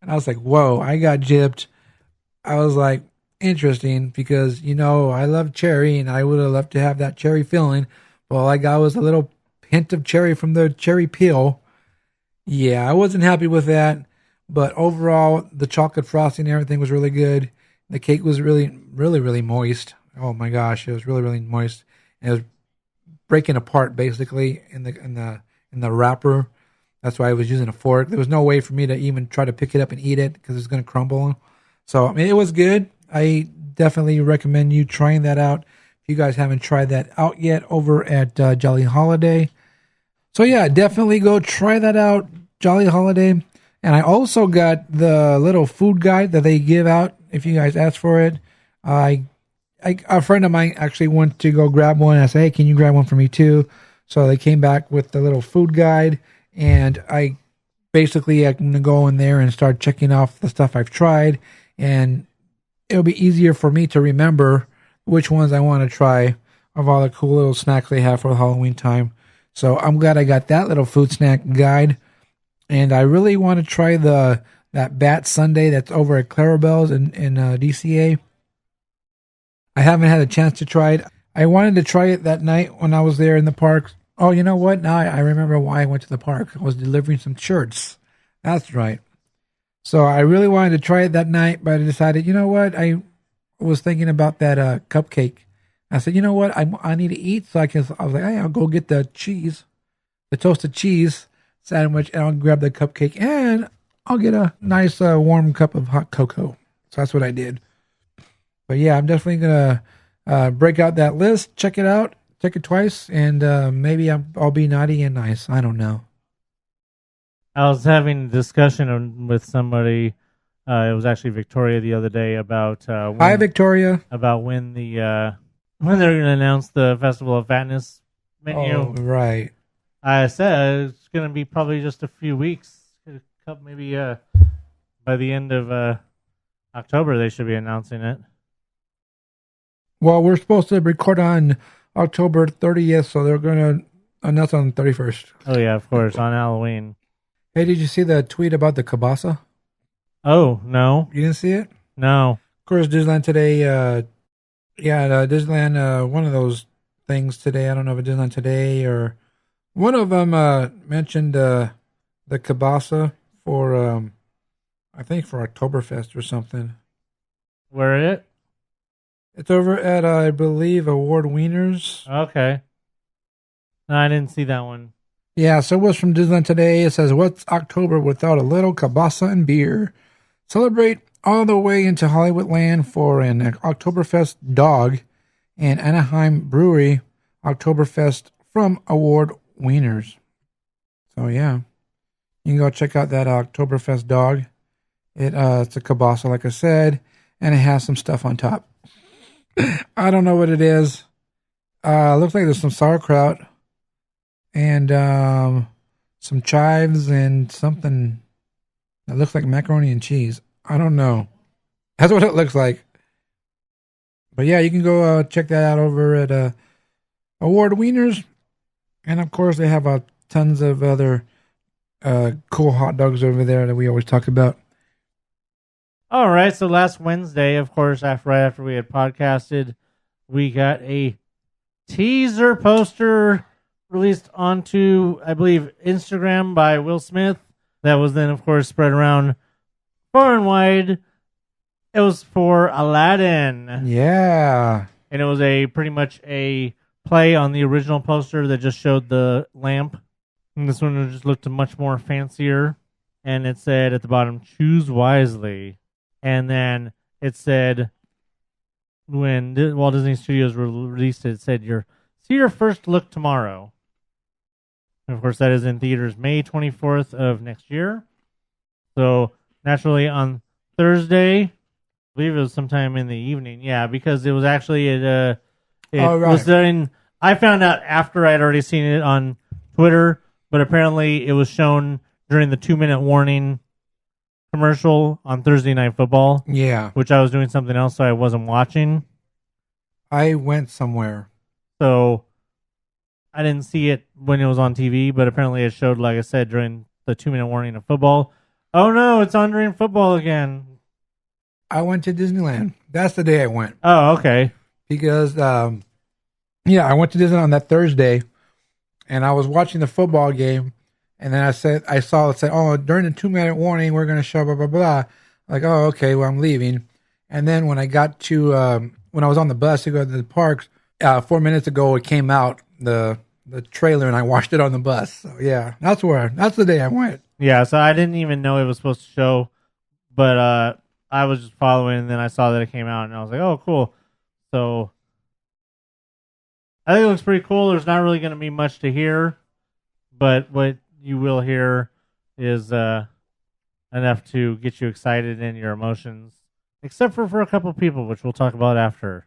And I was like, whoa, I got gypped. I was like, interesting, because, I love cherry, and I would have loved to have that cherry filling. But all I got was a little hint of cherry from the cherry peel. Yeah, I wasn't happy with that. But overall, the chocolate frosting and everything was really good. The cake was really, really, really moist. Oh my gosh, it was really, really moist. And it was breaking apart basically in the wrapper. That's why I was using a fork. There was no way for me to even try to pick it up and eat it because it's going to crumble. So, it was good. I definitely recommend you trying that out if you guys haven't tried that out yet over at Jolly Holiday. So, yeah, definitely go try that out, Jolly Holiday. And I also got the little food guide that they give out if you guys ask for it. A friend of mine actually went to go grab one. I said, hey, can you grab one for me too? So they came back with the little food guide, and I can go in there and start checking off the stuff I've tried, and it'll be easier for me to remember which ones I want to try of all the cool little snacks they have for Halloween time. So I'm glad I got that little food snack guide, and I really want to try that Bat Sundae that's over at Clarabelle's in DCA. I haven't had a chance to try it. I wanted to try it that night when I was there in the park. Oh, you know what? Now I remember why I went to the park. I was delivering some shirts. That's right. So I really wanted to try it that night, but I decided, you know what? I was thinking about that cupcake. I said, you know what? I need to eat. So I was like, hey, I'll go get the toasted cheese sandwich, and I'll grab the cupcake, and I'll get a nice warm cup of hot cocoa. So that's what I did. But yeah, I'm definitely going to break out that list, check it out, check it twice, and maybe I'll be naughty and nice. I don't know. I was having a discussion with somebody. It was actually Victoria the other day about Hi, Victoria. About when they're going to announce the Festival of Fatness menu. Oh, right. I said it's going to be probably just a few weeks. Maybe by the end of October they should be announcing it. Well, we're supposed to record on October 30th, so they're going to announce on the 31st. Oh, yeah, of course, on Halloween. Hey, did you see the tweet about the kielbasa? Oh, no. You didn't see it? No. Of course, Disneyland today Yeah, Disneyland, one of those things today. I don't know if it's Disneyland today or one of them mentioned the kielbasa for, I think for Oktoberfest or something. Where it? It's over at, I believe, Award Wieners. Okay. No, I didn't see that one. Yeah, so it was from Disneyland today. It says, what's October without a little kielbasa and beer? Celebrate all the way into Hollywood land for an Oktoberfest dog and Anaheim Brewery Oktoberfest from Award Wieners. So, yeah, you can go check out that Oktoberfest dog. It's a kielbasa, like I said, and it has some stuff on top. I don't know what it is. Looks like there's some sauerkraut and some chives and something that looks like macaroni and cheese. I don't know. That's what it looks like. But yeah, you can go check that out over at Award Wieners. And of course, they have tons of other cool hot dogs over there that we always talk about. All right, so last Wednesday, of course, right after we had podcasted, we got a teaser poster released onto, I believe, Instagram by Will Smith. That was then, of course, spread around far and wide. It was for Aladdin. Yeah. And it was pretty much a play on the original poster that just showed the lamp. And this one just looked much more fancier. And it said at the bottom, choose wisely. And then it said, when Walt Disney Studios released it, it said, see your first look tomorrow. And of course, that is in theaters May 24th of next year. So, naturally, on Thursday, I believe it was sometime in the evening. Yeah, because it was actually, was during, I found out after I'd already seen it on Twitter, but apparently it was shown during the 2-minute warning commercial on Thursday Night Football. Yeah. Which I was doing something else, so I wasn't watching. I went somewhere. So I didn't see it when it was on TV, but apparently it showed, like I said, during the 2-minute warning of football. Oh no, it's on during football again. I went to Disneyland. That's the day I went. Oh, okay. Because, I went to Disneyland on that Thursday, and I was watching the football game. And then I saw it said, oh, during the 2-minute warning, we're going to show blah, blah, blah. Like, oh, okay, well, I'm leaving. And then when I got to, when I was on the bus to go to the parks, 4 minutes ago, it came out, the trailer, and I watched it on the bus. So, yeah, that's the day I went. Yeah, so I didn't even know it was supposed to show, but I was just following, and then I saw that it came out, and I was like, oh, cool. So I think it looks pretty cool. There's not really going to be much to hear, but what you will hear is enough to get you excited in your emotions, except for a couple people, which we'll talk about after.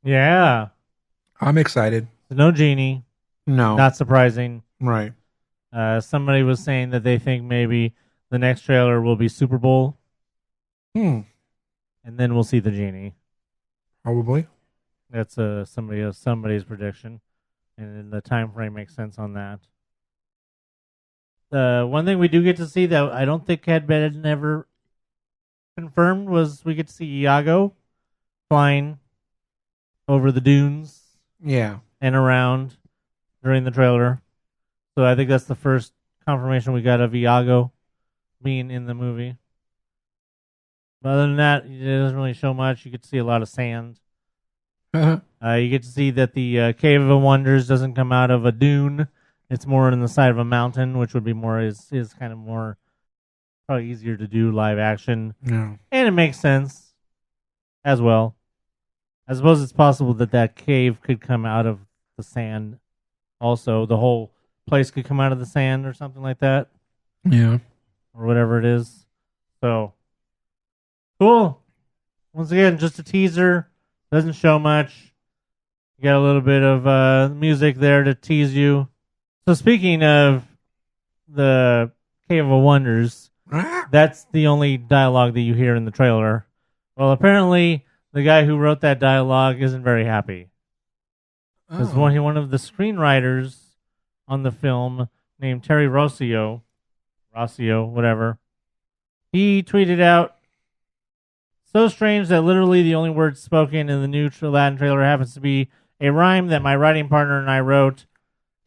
Yeah. I'm excited. No genie. No. Not surprising. Right. Somebody was saying that they think maybe the next trailer will be Super Bowl. And then we'll see the genie. Probably. That's somebody's prediction. And then the time frame makes sense on that. The one thing we do get to see that I don't think had been ever confirmed was we get to see Iago flying over the dunes Yeah. and around during the trailer. So I think that's the first confirmation we got of Iago being in the movie. But other than that, it doesn't really show much. You get to see a lot of sand. You get to see that the Cave of Wonders doesn't come out of a dune. It's more on the side of a mountain, which would be more is kind of more probably easier to do live action. No. And it makes sense as well. I suppose it's possible that cave could come out of the sand also. The whole place could come out of the sand or something like that. Yeah. Or whatever it is. So, cool. Once again, just a teaser. Doesn't show much. You got a little bit of music there to tease you. So speaking of the Cave of Wonders, that's the only dialogue that you hear in the trailer. Well, apparently the guy who wrote that dialogue isn't very happy. Because one of the screenwriters on the film, named Terry Rossio, whatever, he tweeted out, "So strange that literally the only words spoken in the new Aladdin trailer happens to be a rhyme that my writing partner and I wrote,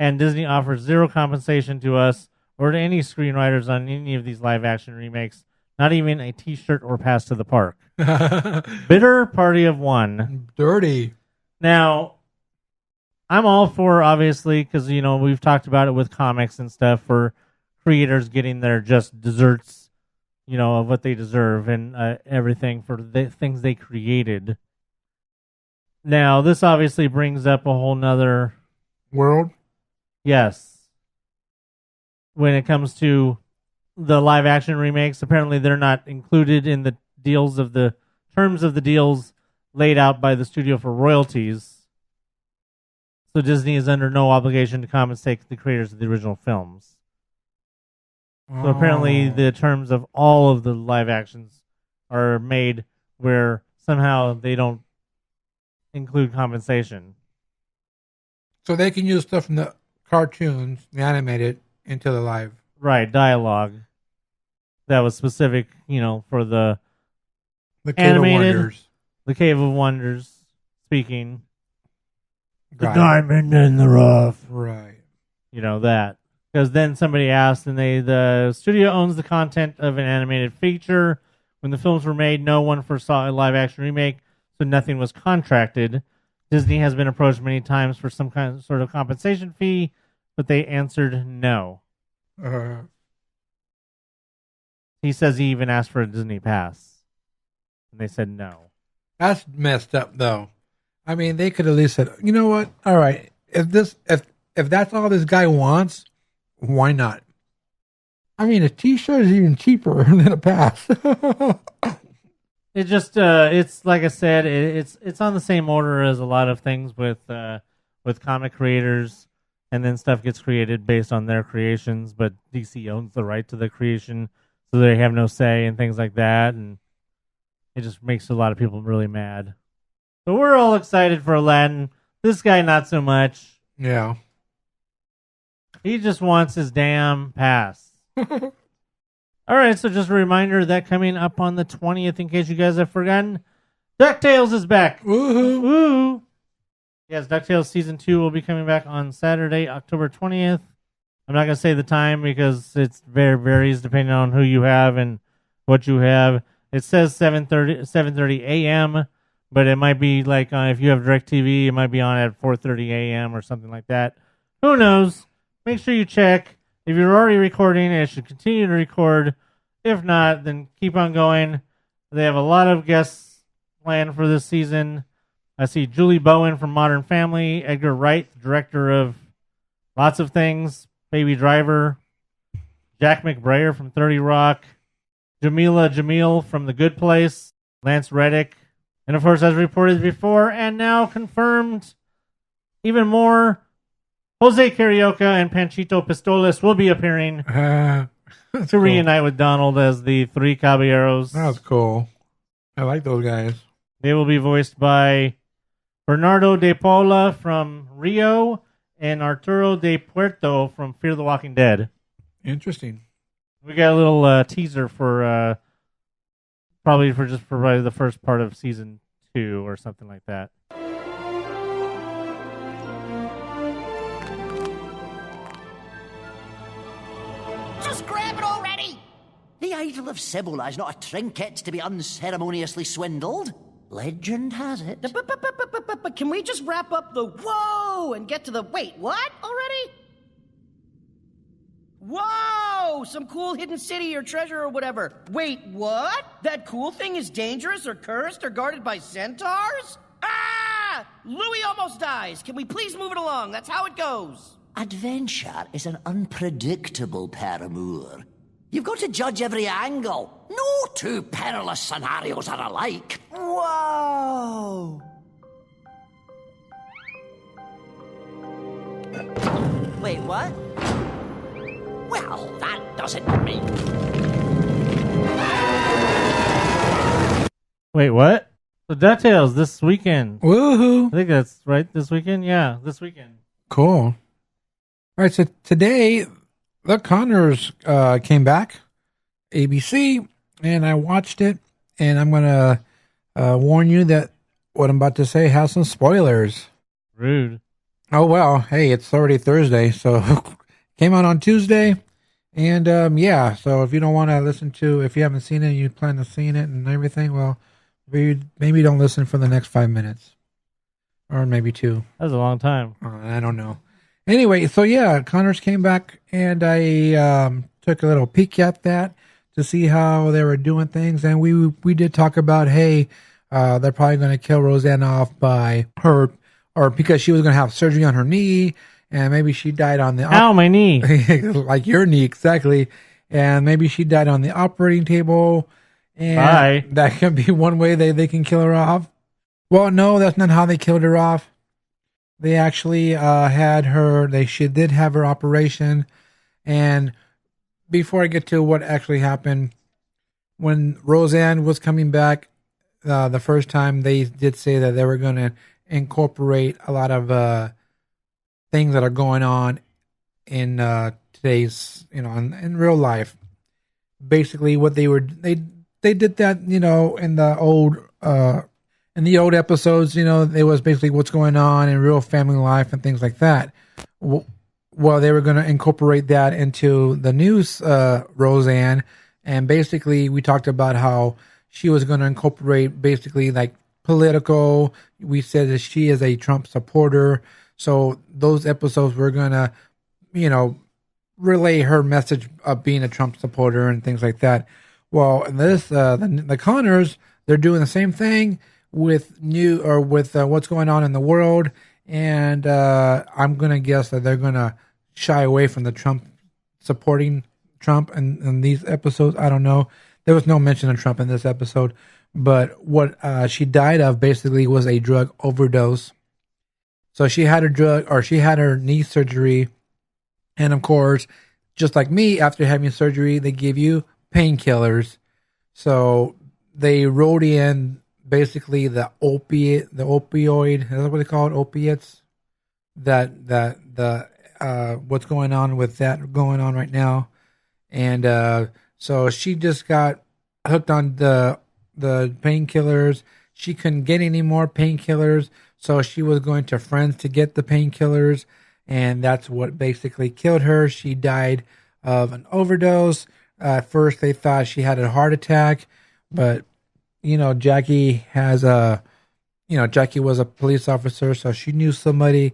and Disney offers zero compensation to us or to any screenwriters on any of these live-action remakes, not even a T-shirt or pass to the park. Bitter party of one." Dirty. Now, I'm all for, obviously, because, we've talked about it with comics and stuff, for creators getting their just desserts, of what they deserve and everything for the things they created. Now, this obviously brings up a whole nother world. Yes. When it comes to the live action remakes, apparently they're not included in the terms of the deals laid out by the studio for royalties. So Disney is under no obligation to compensate the creators of the original films. So apparently the terms of all of the live actions are made where somehow they don't include compensation. So they can use stuff from the cartoons, the animated, into the live. Right, dialogue. That was specific, for the Cave animated, of Wonders. The Cave of Wonders speaking. The Right. diamond in the rough. Right. That. Because then somebody asked, and the studio owns the content of an animated feature. When the films were made, no one foresaw a live-action remake, so nothing was contracted. Disney has been approached many times for some sort of compensation fee, but they answered no. He says he even asked for a Disney pass, and they said no. That's messed up, though. I mean, they could at least said, "You know what? All right, if that's all this guy wants, why not?" I mean, a T-shirt is even cheaper than a pass. It just, it's like I said, it's on the same order as a lot of things with comic creators, and then stuff gets created based on their creations, but DC owns the right to the creation, so they have no say and things like that, and it just makes a lot of people really mad. So we're all excited for Aladdin. This guy, not so much. Yeah. He just wants his damn pass. All right, so just a reminder that coming up on the 20th, in case you guys have forgotten, DuckTales is back. Woohoo! Woo! Yes, DuckTales Season 2 will be coming back on Saturday, October 20th. I'm not going to say the time because it varies depending on who you have and what you have. It says 7:30 a.m., but it might be like if you have DirecTV, it might be on at 4:30 a.m. or something like that. Who knows? Make sure you check. If you're already recording, it should continue to record. If not, then keep on going. They have a lot of guests planned for this season. I see Julie Bowen from Modern Family, Edgar Wright, director of lots of things, Baby Driver, Jack McBrayer from 30 Rock, Jamila Jamil from The Good Place, Lance Reddick, and of course, as reported before and now confirmed even more, Jose Carioca and Panchito Pistoles will be appearing to reunite with Donald as the Three Caballeros. That was cool. I like those guys. They will be voiced by Bernardo de Paula from Rio and Arturo de Puerto from Fear the Walking Dead. Interesting. We got a little teaser for probably the first part of season 2 or something like that. Just grab it already! The idol of Cibola is not a trinket to be unceremoniously swindled. Legend has it. But can we just wrap up the whoa and get to the wait, what already? Whoa! Some cool hidden city or treasure or whatever. Wait, what? That cool thing is dangerous or cursed or guarded by centaurs? Ah! Louis almost dies. Can we please move it along? That's how it goes. Adventure is an unpredictable paramour. You've got to judge every angle. No two perilous scenarios are alike. Whoa! Wait, what? Well, that doesn't mean... Wait, what? So DuckTales this weekend. Woohoo! I think that's right. This weekend? Yeah, this weekend. Cool. All right, so today, The Connors came back, ABC, and I watched it, and I'm going to warn you that what I'm about to say has some spoilers. Rude. Oh, well, hey, it's already Thursday, so came out on Tuesday, and yeah, so if you don't want to listen to, if you haven't seen it, you plan to see it and everything, well, maybe don't listen for the next 5 minutes, or maybe 2. That was a long time. I don't know. Anyway, so yeah, Connors came back, and I took a little peek at that to see how they were doing things, and we did talk about, hey, they're probably going to kill Roseanne off by her, or because she was going to have surgery on her knee, and maybe she died on the... Ow, my knee. Like your knee, exactly. And maybe she died on the operating table, and Bye. That can be one way they can kill her off. Well, no, that's not how they killed her off. They actually had her, she did have her operation, and before I get to what actually happened, when Roseanne was coming back the first time, they did say that they were going to incorporate a lot of things that are going on in today's, in real life. Basically, what they did that, in the old episodes, it was basically what's going on in real family life and things like that. Well, they were going to incorporate that into the news, Roseanne, and basically we talked about how she was going to incorporate basically like political. We said that she is a Trump supporter, so those episodes were going to, relay her message of being a Trump supporter and things like that. Well, the Connors, they're doing the same thing with what's going on in the world, and I'm gonna guess that they're gonna shy away from the Trump supporting Trump in these episodes. I don't know. There was no mention of Trump in this episode, but what she died of basically was a drug overdose. So she had her knee surgery, and of course, just like me, after having surgery, they give you painkillers. So they wrote in basically the opioid, is that what they call it? Opiates. What's going on with that going on right now. And so she just got hooked on the painkillers. She couldn't get any more painkillers, so she was going to friends to get the painkillers, and that's what basically killed her. She died of an overdose. At first they thought she had a heart attack, but Jackie was a police officer, so she knew somebody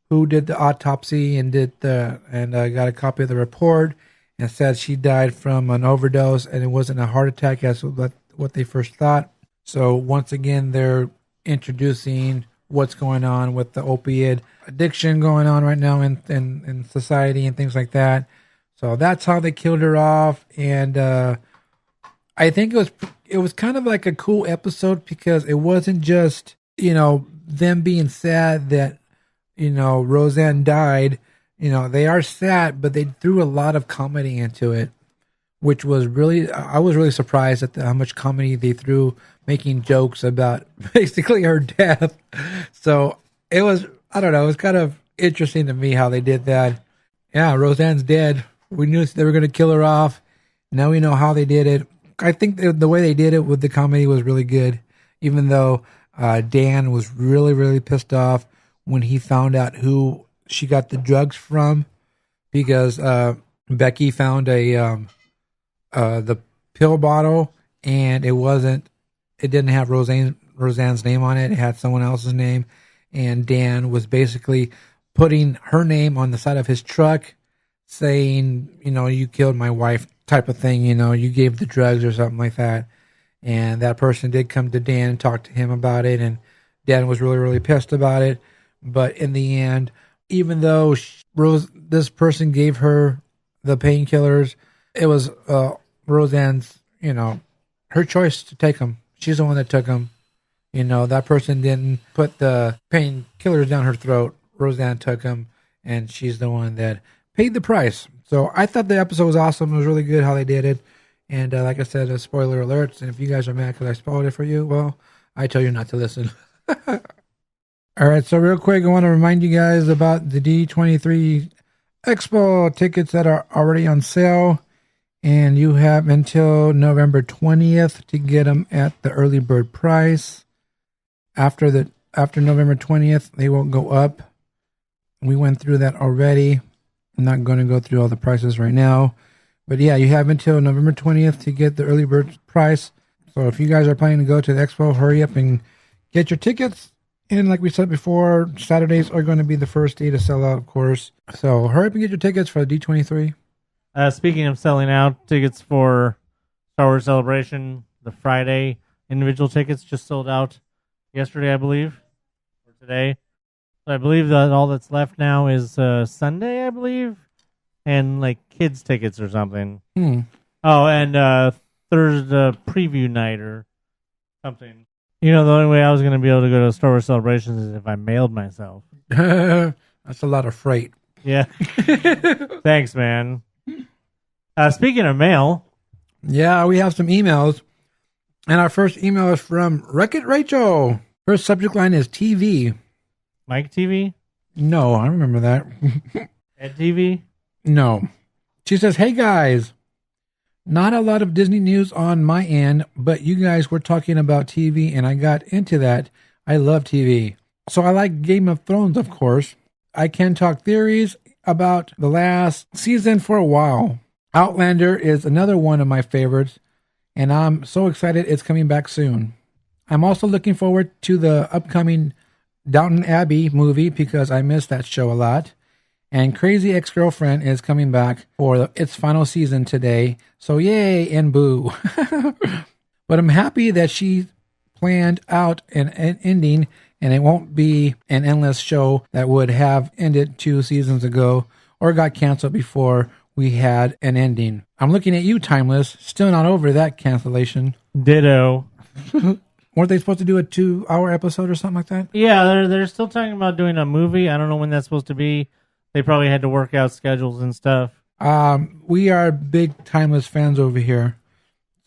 who did the autopsy and got a copy of the report and said she died from an overdose and it wasn't a heart attack as what they first thought. So once again, they're introducing what's going on with the opiate addiction going on right now in society and things like that. So that's how they killed her off, and I think it was kind of like a cool episode because it wasn't just, them being sad that, Roseanne died. They are sad, but they threw a lot of comedy into it, which was I was really surprised at how much comedy they threw, making jokes about basically her death. So it was kind of interesting to me how they did that. Yeah, Roseanne's dead. We knew they were going to kill her off. Now we know how they did it. I think the way they did it with the comedy was really good, even though Dan was really, really pissed off when he found out who she got the drugs from, because Becky found the pill bottle, and it didn't have Roseanne's name on it. It had someone else's name, and Dan was basically putting her name on the side of his truck, saying, you killed my wife type of thing, you gave the drugs or something like that. And that person did come to Dan and talk to him about it, and Dan was really, really pissed about it. But in the end, even though this person gave her the painkillers, it was Roseanne's, her choice to take them. She's the one that took them. That person didn't put the painkillers down her throat. Roseanne took them, and she's the one that paid the price. So I thought the episode was awesome. It was really good how they did it. And like I said, spoiler alerts. And if you guys are mad because I spoiled it for you, well, I tell you not to listen. All right, so real quick, I want to remind you guys about the D23 Expo tickets that are already on sale. And you have until November 20th to get them at the early bird price. After November 20th, they won't go up. We went through that already. I'm not going to go through all the prices right now. But yeah, you have until November 20th to get the early bird price. So if you guys are planning to go to the expo, hurry up and get your tickets. And like we said before, Saturdays are going to be the first day to sell out, of course. So hurry up and get your tickets for the D23. Speaking of selling out, tickets for Star Wars Celebration, the Friday individual tickets just sold out yesterday, I believe, or today. So I believe that all that's left now is Sunday, I believe, and like kids tickets or something. Oh, and Thursday preview night or something. The only way I was going to be able to go to Star Wars Celebrations is if I mailed myself. That's a lot of freight. Yeah. Thanks, man. Speaking of mail. Yeah, we have some emails. And our first email is from Wreck-It Rachel. First subject line is TV. Mike TV? No, I remember that. Ed TV? No. She says, hey guys, not a lot of Disney news on my end, but you guys were talking about TV and I got into that. I love TV. So I like Game of Thrones, of course. I can talk theories about the last season for a while. Outlander is another one of my favorites, and I'm so excited it's coming back soon. I'm also looking forward to the upcoming Downton Abbey movie because I miss that show a lot. And Crazy Ex-Girlfriend is coming back for its final season today. So yay and boo. But I'm happy that she planned out an ending and it won't be an endless show that would have ended 2 seasons ago or got canceled before we had an ending. I'm looking at you, Timeless. Still not over that cancellation. Ditto. Weren't they supposed to do a 2-hour episode or something like that? Yeah, they're still talking about doing a movie. I don't know when that's supposed to be. They probably had to work out schedules and stuff. We are big Timeless fans over here.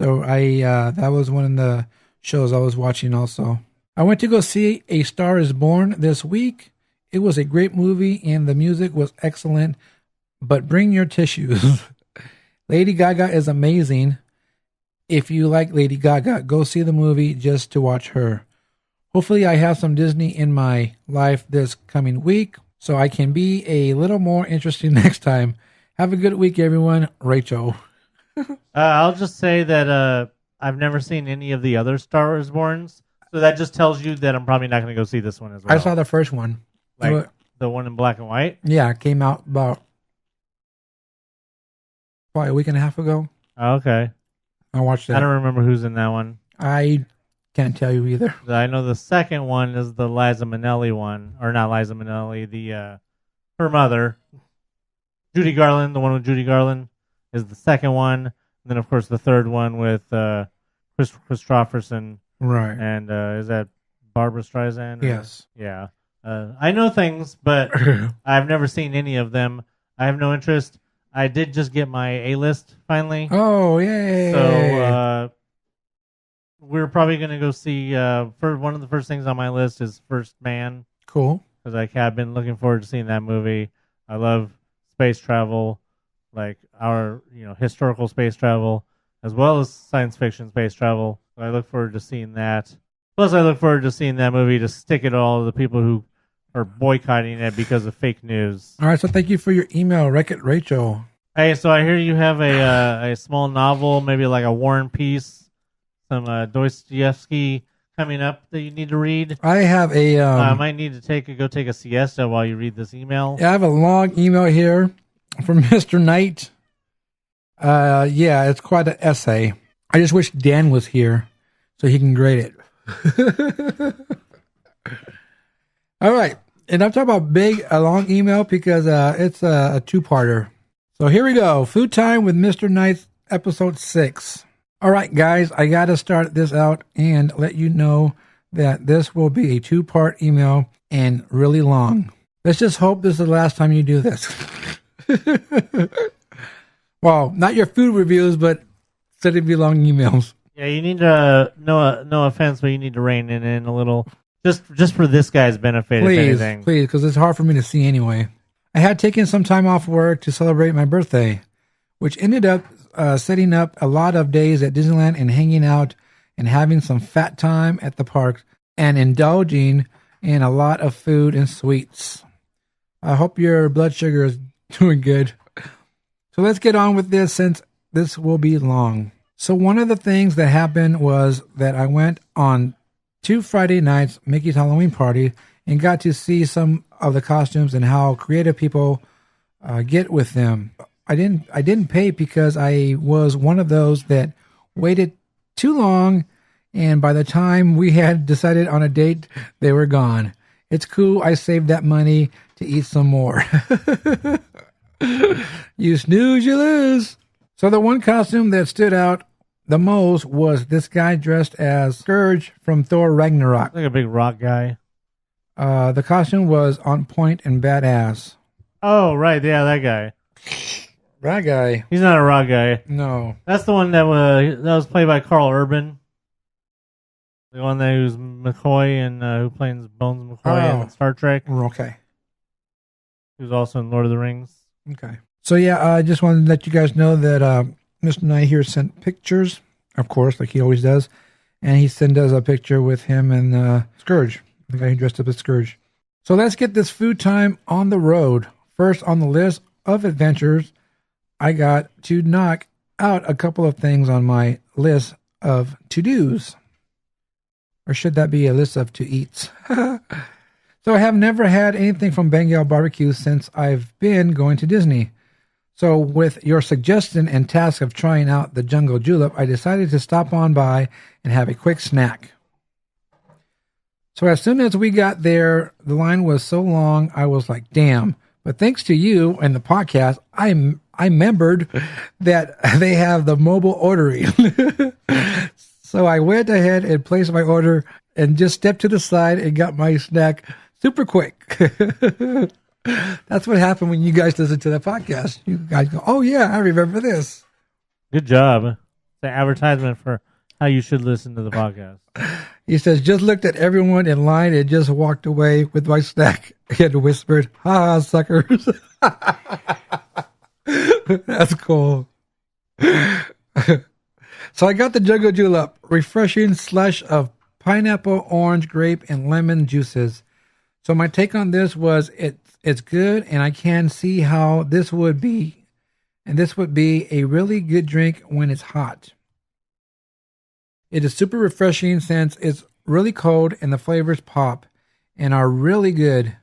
So that was one of the shows I was watching also. I went to go see A Star is Born this week. It was a great movie and the music was excellent, but bring your tissues. Lady Gaga is amazing. If you like Lady Gaga, go see the movie just to watch her. Hopefully I have some Disney in my life this coming week, so I can be a little more interesting next time. Have a good week, everyone. Rachel. I'll just say that I've never seen any of the other Star Wars Borns, so that just tells you that I'm probably not going to go see this one as well. I saw the first one. Like the one in black and white? Yeah, it came out about probably a week and a half ago. Oh, okay. I watched it. I don't remember who's in that one. I can't tell you either. I know the second one is the Liza Minnelli one, or not Liza Minnelli, the her mother, Judy Garland. The one with Judy Garland is the second one. And then, of course, the third one with Chris Christopherson. Right. And is that Barbara Streisand? Yes. Yeah. I know things, but I've never seen any of them. I have no interest. I did just get my A-list finally. Oh, yay. So we're probably going to go see, for one of the first things on my list is First Man. Cool. Because I've been looking forward to seeing that movie. I love space travel, like our historical space travel as well as science fiction space travel. So I look forward to seeing that. Plus, I look forward to seeing that movie to stick it all to the people who are boycotting it because of fake news. All right, so thank you for your email, Wreck-It Rachel. Hey, so I hear you have a small novel, maybe like a War and Peace, some Dostoevsky coming up that you need to read. I have a... I might need to go take a siesta while you read this email. I have a long email here from Mr. Knight. Yeah, it's quite an essay. I just wish Dan was here so he can grade it. All right. And I'm talking about a long email because it's a two-parter. So here we go. Food Time with Mr. Knight, episode 6. All right, guys, I got to start this out and let you know that this will be a two-part email and really long. Let's just hope this is the last time you do this. Well, not your food reviews, but said it'd be long emails. Yeah, you need to, no offense, but you need to rein it in a little. Just for this guy's benefit, if anything. Please, because it's hard for me to see anyway. I had taken some time off work to celebrate my birthday, which ended up setting up a lot of days at Disneyland and hanging out and having some fat time at the park and indulging in a lot of food and sweets. I hope your blood sugar is doing good. So let's get on with this since this will be long. So one of the things that happened was that I went on 2 Friday nights, Mickey's Halloween party, and got to see some of the costumes and how creative people get with them. I didn't pay because I was one of those that waited too long, and by the time we had decided on a date, they were gone. It's cool. I saved that money to eat some more. You snooze, you lose. So the one costume that stood out the most was this guy dressed as Scourge from Thor Ragnarok. Like a big rock guy. The costume was on point and badass. Oh, right. Yeah, that guy. That guy. He's not a rock guy. No. That's the one that was played by Carl Urban. The one that who's McCoy and who plays Bones McCoy in Star Trek. Okay. He was also in Lord of the Rings. Okay. So, yeah, I just wanted to let you guys know that Mr. Knight here sent pictures, of course, like he always does. And he sent us a picture with him and Scourge, the guy who dressed up as Scourge. So let's get this food time on the road. First on the list of adventures, I got to knock out a couple of things on my list of to-dos. Or should that be a list of to-eats? So I have never had anything from Bengal Barbecue since I've been going to Disney. So with your suggestion and task of trying out the Jungle Julep, I decided to stop on by and have a quick snack. So as soon as we got there, the line was so long, I was like, damn. But thanks to you and the podcast, I remembered that they have the mobile ordering. So I went ahead and placed my order and just stepped to the side and got my snack super quick. That's what happened when you guys listen to the podcast. You guys go, oh yeah, I remember this. Good job. It's an advertisement for how you should listen to the podcast. He says, just looked at everyone in line and just walked away with my snack and whispered, ha, suckers. That's cool. So I got the Jungle Julep, refreshing slush of pineapple, orange, grape, and lemon juices. So my take on this was it's good, and I can see how this would be. And this would be a really good drink when it's hot. It is super refreshing since it's really cold and the flavors pop and are really good,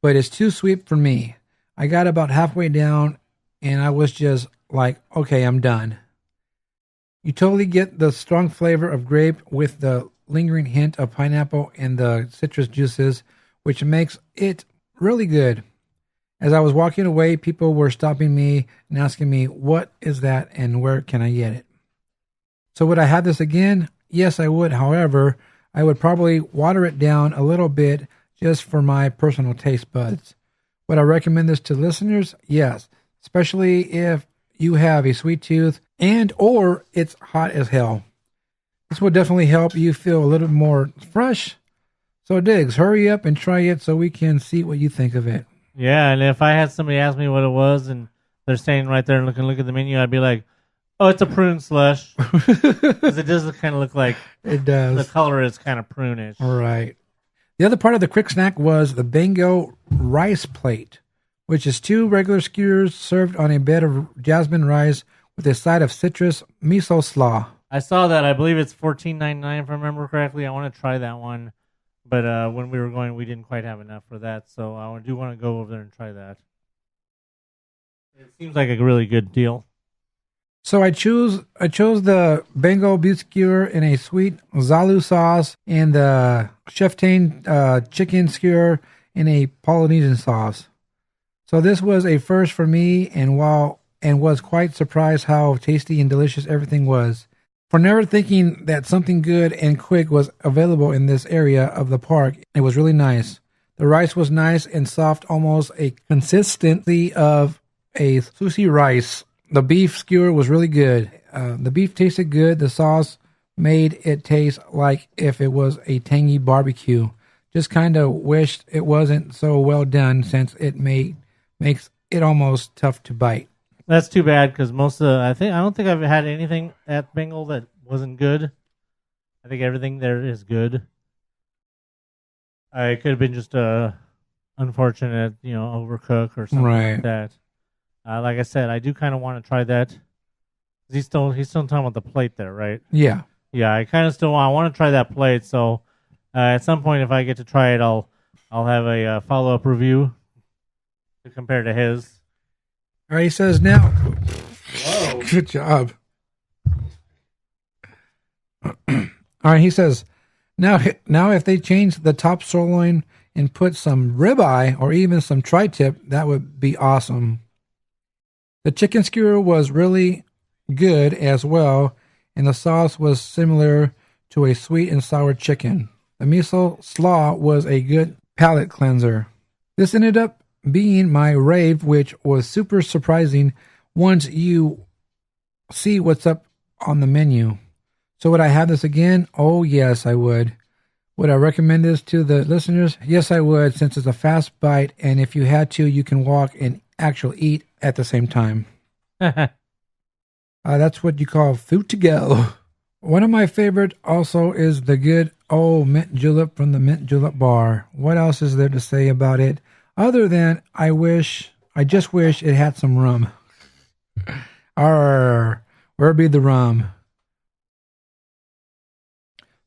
but it's too sweet for me. I got about halfway down and I was just like, okay, I'm done. You totally get the strong flavor of grape with the lingering hint of pineapple and the citrus juices, which makes it really good. As I was walking away, people were stopping me and asking me, what is that and where can I get it? So would I have this again? Yes, I would. However, I would probably water it down a little bit just for my personal taste buds. Would I recommend this to listeners? Yes, especially if you have a sweet tooth and or it's hot as hell. This will definitely help you feel a little more fresh. So Diggs, hurry up and try it so we can see what you think of it. Yeah, and if I had somebody ask me what it was and they're standing right there and look at the menu, I'd be like, oh, it's a prune slush. Because it does kind of look like It does. the color is kind of prunish. All right. The other part of the quick snack was the Bingo rice plate, which is 2 regular skewers served on a bed of jasmine rice with a side of citrus miso slaw. I saw that. I believe it's $14.99 if I remember correctly. I want to try that one. But when we were going, we didn't quite have enough for that. So I do want to go over there and try that. It seems like a really good deal. So I chose the Bengal beef skewer in a sweet zalu sauce and the Chef Tane chicken skewer in a Polynesian sauce. So this was a first for me, and was quite surprised how tasty and delicious everything was. For never thinking that something good and quick was available in this area of the park, it was really nice. The rice was nice and soft, almost a consistency of a sushi rice. The beef skewer was really good. The beef tasted good. The sauce made it taste like if it was a tangy barbecue. Just kind of wished it wasn't so well done, since it makes it almost tough to bite. That's too bad, because I don't think I've had anything at Bengal that wasn't good. I think everything there is good. It could have been just unfortunate, overcook or something like that. Like I said, I do kind of want to try that. He's still talking about the plate there, right? Yeah. Yeah, I kind of still want to try that plate. So at some point, if I get to try it, I'll have a follow-up review to compare to his. All right, he says now. Whoa. Good job. All right, he says, now if they change the top sirloin and put some ribeye or even some tri-tip, that would be awesome. The chicken skewer was really good as well, and the sauce was similar to a sweet and sour chicken. The miso slaw was a good palate cleanser. This ended up being my rave, which was super surprising once you see what's up on the menu. So would I have this again? Oh, yes, I would. Would I recommend this to the listeners? Yes, I would, since it's a fast bite, and if you had to, you can walk and actually eat at the same time. That's what you call food to go. One of my favorite also is the good old mint julep from the Mint Julep Bar. What else is there to say about it other than I just wish it had some rum. Where be the rum?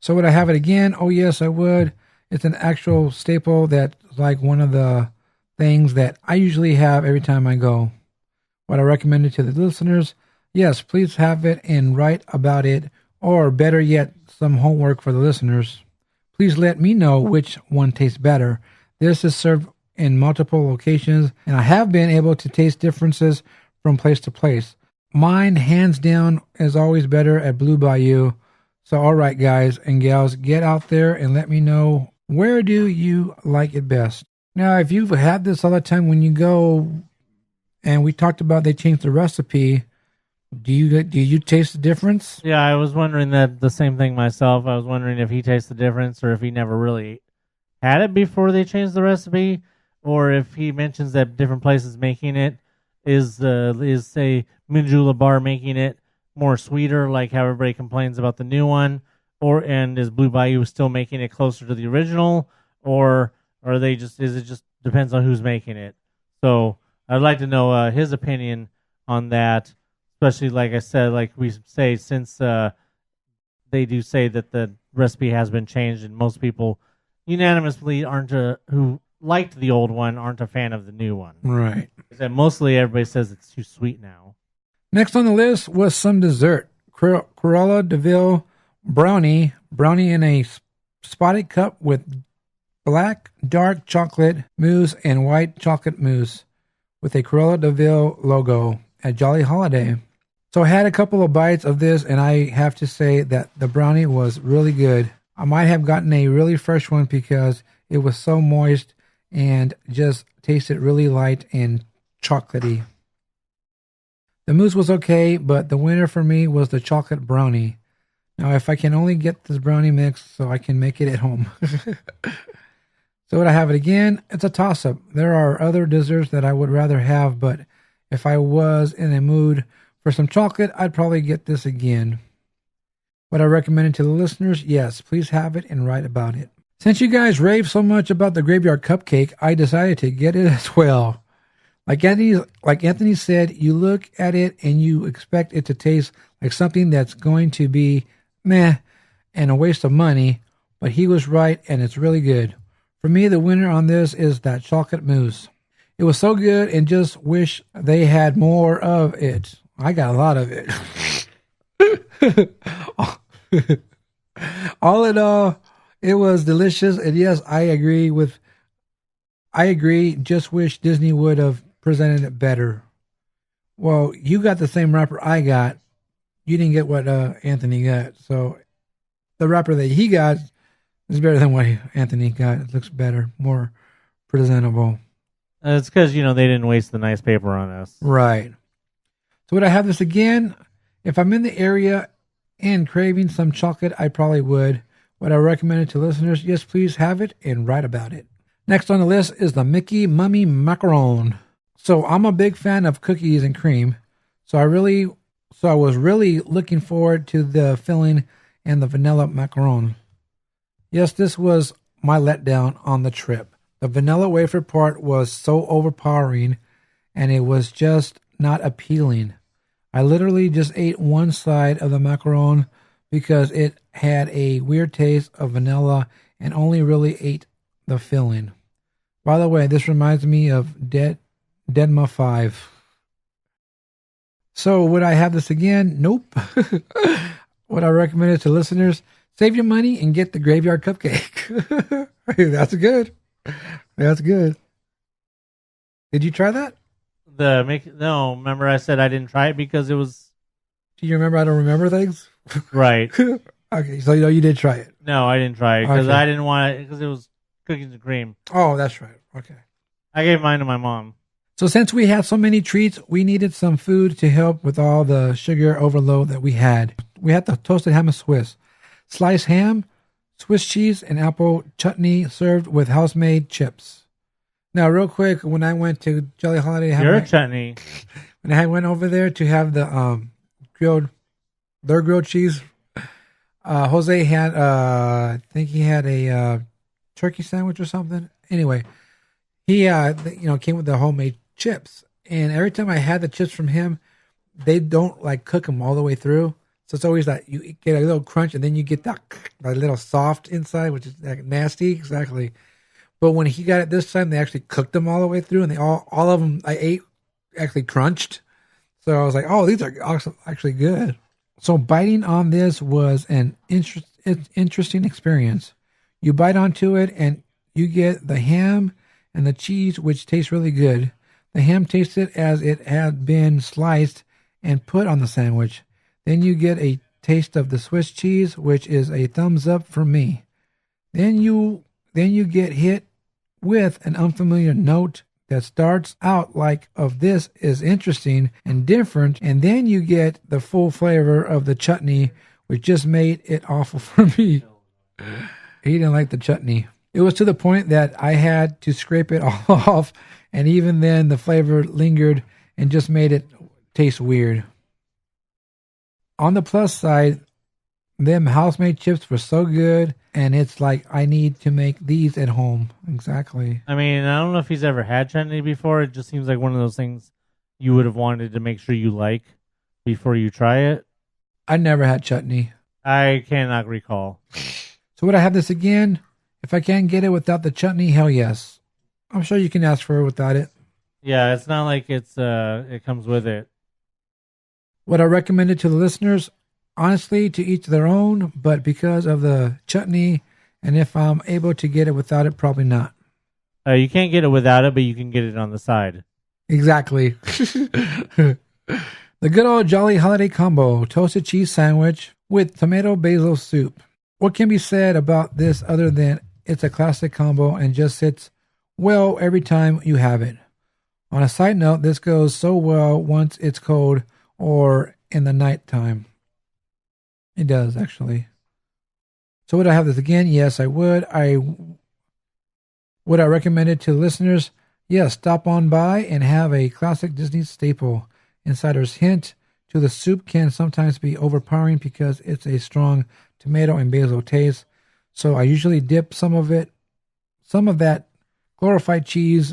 So would I have it again? Oh yes, I would. It's an actual staple that's like one of the things that I usually have every time I go. Would I recommend it to the listeners? Yes, please have it and write about it, or better yet, some homework for the listeners. Please let me know which one tastes better. This is served in multiple locations, and I have been able to taste differences from place to place. Mine, hands down, is always better at Blue Bayou. So all right, guys and gals, get out there and let me know, where do you like it best? Now, if you've had this all the time when you go, and we talked about they changed the recipe, do you taste the difference? Yeah, I was wondering that the same thing myself. I was wondering if he tastes the difference, or if he never really had it before they changed the recipe, or if he mentions that different places making it is say Minjula Bar making it more sweeter, like how everybody complains about the new one, and is Blue Bayou still making it closer to the original, or are they just depends on who's making it. So I'd like to know his opinion on that, especially like I said, like we say, since they do say that the recipe has been changed, and most people unanimously who liked the old one aren't a fan of the new one. Right. And mostly everybody says it's too sweet now. Next on the list was some dessert. Corolla de Ville brownie in a spotted cup with black dark chocolate mousse and white chocolate mousse with a Corolla de Ville logo at Jolly Holiday. So I had a couple of bites of this, and I have to say that the brownie was really good. I might have gotten a really fresh one because it was so moist and just tasted really light and chocolatey. The mousse was okay, but the winner for me was the chocolate brownie. Now, if I can only get this brownie mix so I can make it at home. So would I have it again? It's a toss-up. There are other desserts that I would rather have, but If I was in a mood for some chocolate, I'd probably get this again. Would I recommend it to the listeners? Yes, please have it and write about it. Since you guys rave so much about the graveyard cupcake, I decided to get it as well. Like Anthony said, you look at it and you expect it to taste like something that's going to be meh and a waste of money, but he was right and it's really good. For me, the winner on this is that chocolate mousse. It was so good and just wish they had more of it. I got a lot of it. All in all, it was delicious. And yes, I agree. Just wish Disney would have presented it better. Well, you got the same wrapper I got. You didn't get what Anthony got. So the wrapper that he got is better than what Anthony got. It looks better, more presentable. It's because, they didn't waste the nice paper on us. Right. So would I have this again? If I'm in the area and craving some chocolate, I probably would. Would I recommend it to listeners? Yes, please have it and write about it. Next on the list is the Mickey Mummy Macaron. So I'm a big fan of cookies and cream. So I was really looking forward to the filling and the vanilla macaron. Yes, this was my letdown on the trip. The vanilla wafer part was so overpowering and it was just not appealing. I literally just ate one side of the macaron because it had a weird taste of vanilla and only really ate the filling. By the way, this reminds me of Deadma 5. So would I have this again? Nope. Would I recommend it to listeners? Save your money and get the graveyard cupcake. That's good. That's good. Did you try that? No, remember I said I didn't try it because it was... Do you remember I don't remember things? Right. Okay, so you did try it. No, I didn't try it because Okay. I didn't want it because it was cookies and cream. Oh, that's right. Okay. I gave mine to my mom. So since we had so many treats, we needed some food to help with all the sugar overload that we had. We had the toasted ham of Swiss, sliced ham, Swiss cheese, and apple chutney served with house-made chips. Now, real quick, when I went to Jolly Holiday, Chutney. When I went over there to have the grilled cheese, Jose had, I think he had a turkey sandwich or something. Anyway, he came with the homemade chips, and every time I had the chips from him, they don't cook them all the way through. So it's always like you get a little crunch, and then you get that little soft inside, which is nasty. Exactly. But when he got it this time, they actually cooked them all the way through, and they all of them I ate actually crunched. So I was like, oh, these are actually good. So biting on this was an interesting experience. You bite onto it, and you get the ham and the cheese, which tastes really good. The ham tasted as it had been sliced and put on the sandwich. Then you get a taste of the Swiss cheese, which is a thumbs up for me. Then you get hit with an unfamiliar note that starts out like of this is interesting and different, and then you get the full flavor of the chutney, which just made it awful for me. He didn't like the chutney. It was to the point that I had to scrape it all off, and even then the flavor lingered and just made it taste weird. On the plus side, them house-made chips were so good, and it's like I need to make these at home. Exactly. I mean, I don't know if he's ever had chutney before. It just seems like one of those things you would have wanted to make sure you like before you try it. I never had chutney. I cannot recall. So would I have this again? If I can't get it without the chutney, hell yes. I'm sure you can ask for it without it. Yeah, it's not like it comes with it. Would I recommend it to the listeners? Honestly, to each their own, but because of the chutney, and if I'm able to get it without it, probably not. You can't get it without it, but you can get it on the side. Exactly. The good old Jolly Holiday combo, toasted cheese sandwich with tomato basil soup. What can be said about this other than it's a classic combo and just sits well every time you have it? On a side note, this goes so well once it's cold or in the nighttime. It does, actually. So would I have this again? Yes, I would. Would I recommend it to listeners? Yes, stop on by and have a classic Disney staple. Insider's hint to the soup can sometimes be overpowering because it's a strong tomato and basil taste. So I usually dip some of that glorified cheese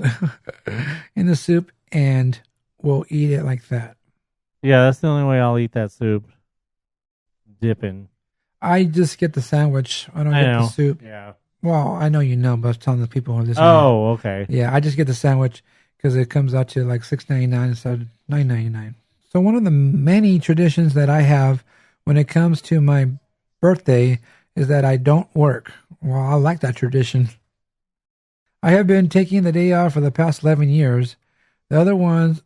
in the soup and we'll eat it like that. Yeah, that's the only way I'll eat that soup. Dipping. I just get the sandwich. I don't get the soup. Yeah. Well, I know you know, but I was telling the people who are listening. Oh, okay. Yeah, I just get the sandwich because it comes out to like $6.99 instead of $9.99. So one of the many traditions that I have when it comes to my birthday is that I don't work. Well, I like that tradition. I have been taking the day off for the past 11 years. The other one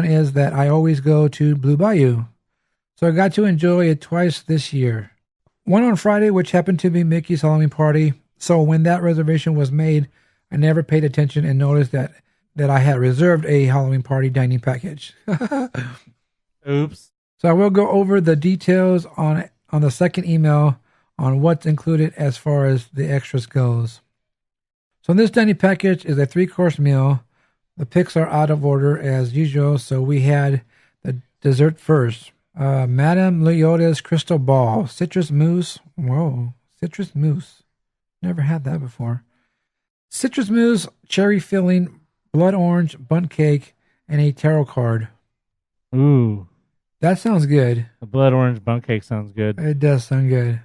is that I always go to Blue Bayou. So I got to enjoy it twice this year. One on Friday, which happened to be Mickey's Halloween party. So when that reservation was made, I never paid attention and noticed that I had reserved a Halloween party dining package. Oops. So I will go over the details on the second email on what's included as far as the extras goes. So this dining package is a 3-course meal. The picks are out of order as usual, so we had the dessert first. Madame Leota's Crystal Ball, citrus mousse. Whoa, citrus mousse. Never had that before. Citrus mousse, cherry filling, blood orange, bundt cake, and a tarot card. Ooh. That sounds good. The blood orange bundt cake sounds good. It does sound good.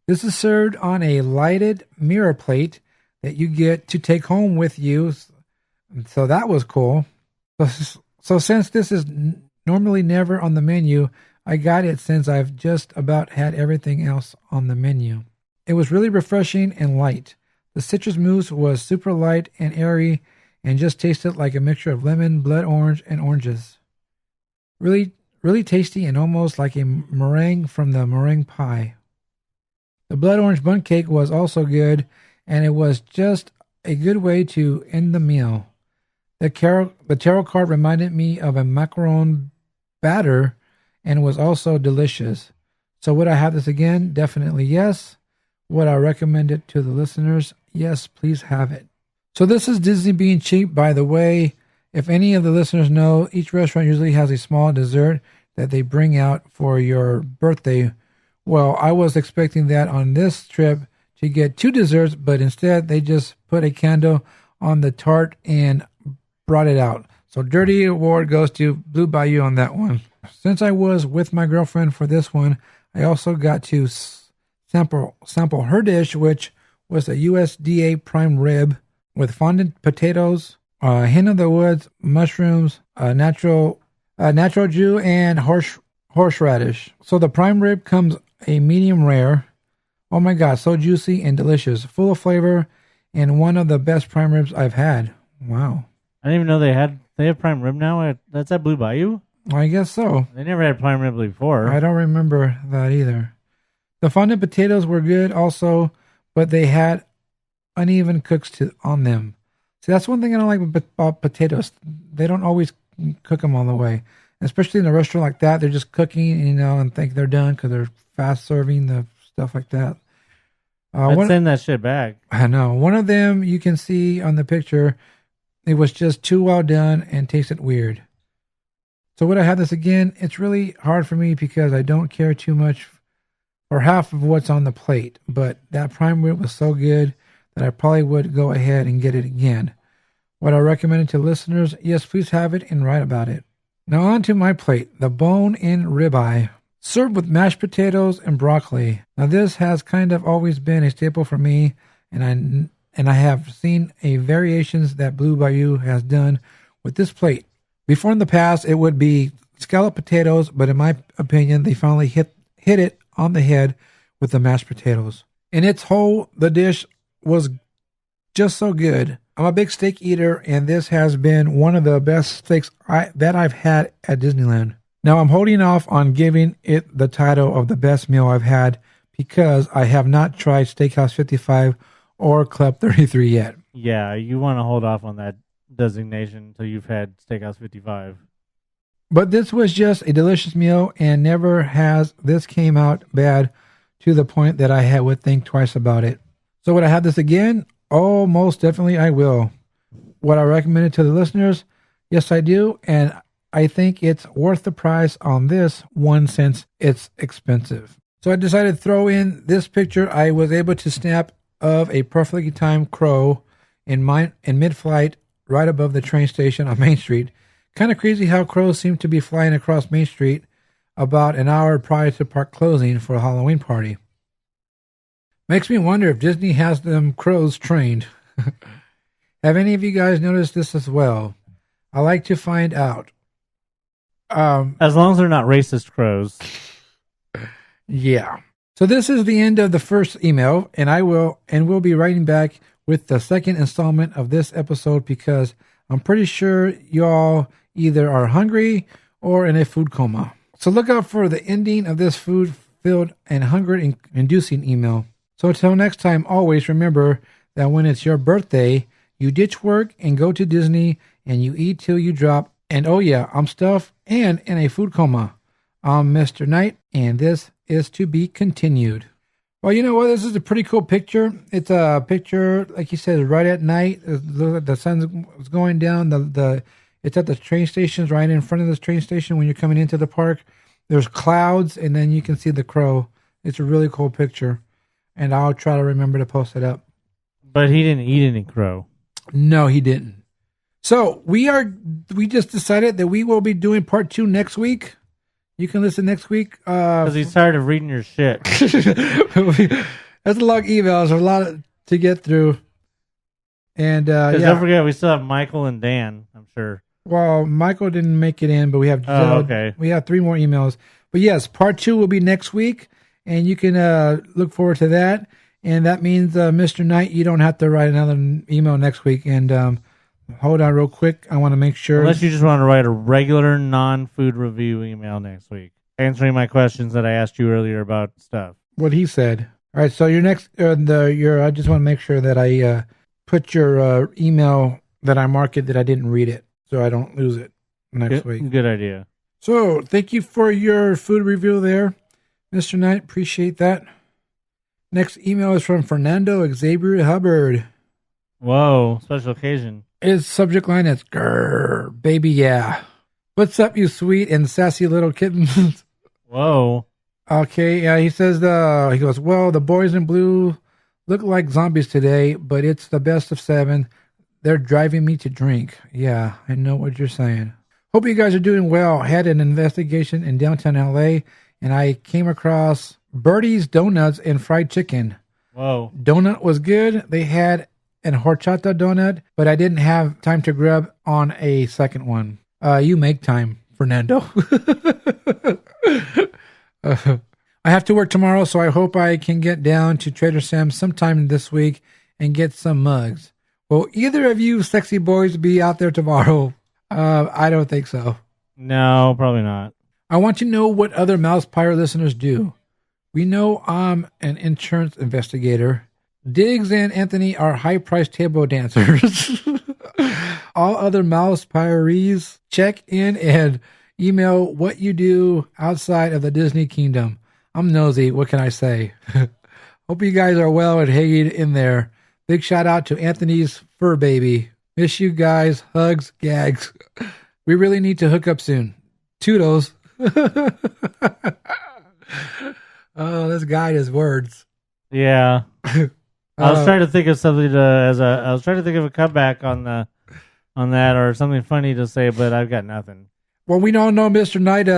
This is served on a lighted mirror plate that you get to take home with you. So that was cool. So since this is normally never on the menu, I got it since I've just about had everything else on the menu. It was really refreshing and light. The citrus mousse was super light and airy and just tasted like a mixture of lemon, blood orange, and oranges. Really, really tasty and almost like a meringue from the meringue pie. The blood orange bundt cake was also good, and it was just a good way to end the meal. The tarot card reminded me of a macaron batter and was also delicious. So would I have this again? Definitely yes. Would I recommend it to the listeners? Yes, please have it. So this is Disney being cheap, by the way. If any of the listeners know, each restaurant usually has a small dessert that they bring out for your birthday. Well, I was expecting that on this trip to get 2 desserts, but instead they just put a candle on the tart and brought it out. So dirty award goes to Blue Bayou on that one. Since I was with my girlfriend for this one, I also got to sample her dish, which was a USDA prime rib with fondant potatoes, hen of the woods, mushrooms, natural jus, and horseradish. So the prime rib comes a medium rare. Oh my God, so juicy and delicious, full of flavor, and one of the best prime ribs I've had. Wow. I didn't even know they have prime rib now. That's at Blue Bayou? I guess so. They never had prime rib before. I don't remember that either. The fondant potatoes were good also, but they had uneven cooks on them. See, that's one thing I don't like about potatoes. They don't always cook them all the way. Especially in a restaurant like that, they're just cooking, and think they're done because they're fast serving the stuff like that. I'd send that shit back. I know. One of them you can see on the picture, it was just too well done and tasted weird. So would I have this again? It's really hard for me because I don't care too much for half of what's on the plate. But that prime rib was so good that I probably would go ahead and get it again. Would I recommend it to listeners? Yes, please have it and write about it. Now on to my plate, the bone-in ribeye, served with mashed potatoes and broccoli. Now this has kind of always been a staple for me, and I have seen a variations that Blue Bayou has done with this plate. Before in the past, it would be scalloped potatoes, but in my opinion, they finally hit it on the head with the mashed potatoes. In its whole, the dish was just so good. I'm a big steak eater, and this has been one of the best steaks that I've had at Disneyland. Now, I'm holding off on giving it the title of the best meal I've had because I have not tried Steakhouse 55 or Club 33 yet. Yeah, you want to hold off on that designation until you've had Steakhouse 55. But this was just a delicious meal, and never has this came out bad to the point that I would think twice about it. So would I have this again? Oh, most definitely I will. what I recommended to the listeners? Yes, I do. And I think it's worth the price on this one since it's expensive. So I decided to throw in this picture I was able to snap of a perfectly timed crow in mid-flight right above the train station on Main Street. Kind of crazy how crows seem to be flying across Main Street about an hour prior to park closing for a Halloween party. Makes me wonder if Disney has them crows trained. Have any of you guys noticed this as well? I like to find out. As long as they're not racist crows. Yeah. So this is the end of the first email, and we'll be writing back with the second installment of this episode because I'm pretty sure y'all either are hungry or in a food coma. So look out for the ending of this food-filled and hunger-inducing email. So until next time, always remember that when it's your birthday, you ditch work and go to Disney and you eat till you drop. And oh yeah, I'm stuffed and in a food coma. I'm Mr. Knight, and this is to be continued. Well, you know what? This is a pretty cool picture. It's a picture, like he says, right at night. The sun's going down. It's at the train stations, right in front of this train station when you're coming into the park. There's clouds, and then you can see the crow. It's a really cool picture, and I'll try to remember to post it up. But he didn't eat any crow. No, he didn't. So we just decided that we will be doing part 2 next week. You can listen next week. Because he's tired of reading your shit. That's a long email. There's a lot to get through. And don't forget, we still have Michael and Dan, I'm sure. Well, Michael didn't make it in, but we have okay. We have 3 more emails. But yes, part 2 will be next week, and you can look forward to that. And that means, Mr. Knight, you don't have to write another email next week. And hold on real quick. I want to make sure. Unless you just want to write a regular non-food review email next week, answering my questions that I asked you earlier about stuff. What he said. All right, so your next, I just want to make sure that I put your email that I marked it that I didn't read it, so I don't lose it next week. Good idea. So thank you for your food review there, Mr. Knight. Appreciate that. Next email is from Fernando Xavier Hubbard. Whoa, special occasion. His subject line is, "Grrr, baby, yeah. What's up, you sweet and sassy little kittens?" Whoa. Okay, he says, he goes, "Well, the boys in blue look like zombies today, but it's the best of 7. They're driving me to drink." Yeah, I know what you're saying. Hope you guys are doing well. Had an investigation in downtown LA, and I came across Birdie's Donuts and fried chicken. Whoa. Donut was good. They had an horchata donut, but I didn't have time to grab on a second one. You make time, Fernando. I have to work tomorrow, so I hope I can get down to Trader Sam's sometime this week and get some mugs. Will either of you sexy boys be out there tomorrow? I don't think so. No, probably not. I want to know what other MousePIRE listeners do. We know I'm an insurance investigator. Diggs and Anthony are high-priced table dancers. All other MousePIREs, check in and email what you do outside of the Disney Kingdom. I'm nosy. What can I say? Hope you guys are well and hanging in there. Big shout out to Anthony's fur baby. Miss you guys. Hugs, gags. We really need to hook up soon. Toodles. Oh, this guy has words. Yeah. I was trying to think of something I was trying to think of a comeback on that or something funny to say, but I've got nothing. Well, we don't know Mr. Knight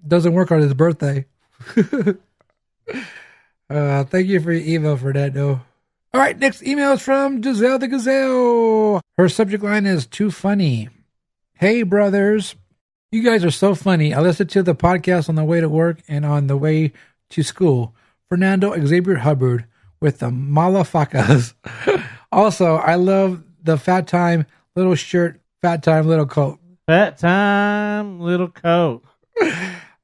doesn't work on his birthday. Thank you for your email, Fernando. All right, next email is from Giselle the Gazelle. Her subject line is too funny. Hey, brothers. You guys are so funny. I listened to the podcast on the way to work and on the way to school. Fernando Xavier Hubbard with the malafacas. Also, I love the fat time little shirt, fat time little coat. Fat time little coat.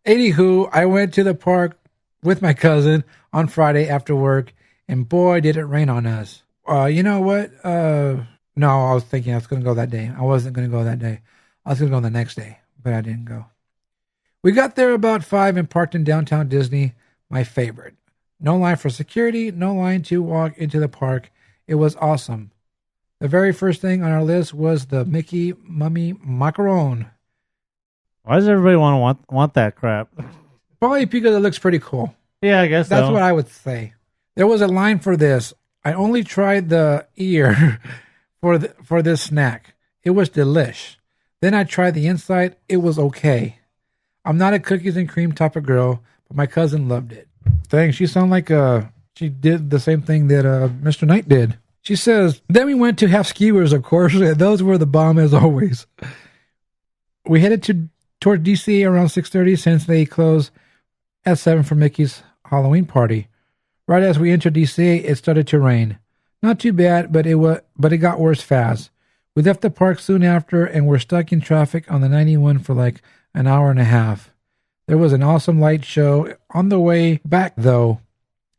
Anywho, I went to the park with my cousin on Friday after work, and boy, did it rain on us. You know what? No, I was thinking I was going to go that day. I wasn't going to go that day. I was going to go the next day, but I didn't go. We got there about 5 and parked in downtown Disney, my favorite. No line for security, no line to walk into the park. It was awesome. The very first thing on our list was the Mickey Mummy Macaron. Why does everybody want that crap? Probably because it looks pretty cool. Yeah, I guess That's what I would say. There was a line for this. I only tried the ear for this snack. It was delish. Then I tried the inside. It was okay. I'm not a cookies and cream type of girl, but my cousin loved it. Dang, she sounded like she did the same thing that Mr. Knight did. She says, then we went to have skewers, of course. Those were the bomb as always. We headed toward DCA around 6:30 since they closed at 7 for Mickey's Halloween party. Right as we entered DCA, it started to rain. Not too bad, but it got worse fast. We left the park soon after and were stuck in traffic on the 91 for like an hour and a half. There was an awesome light show on the way back, though,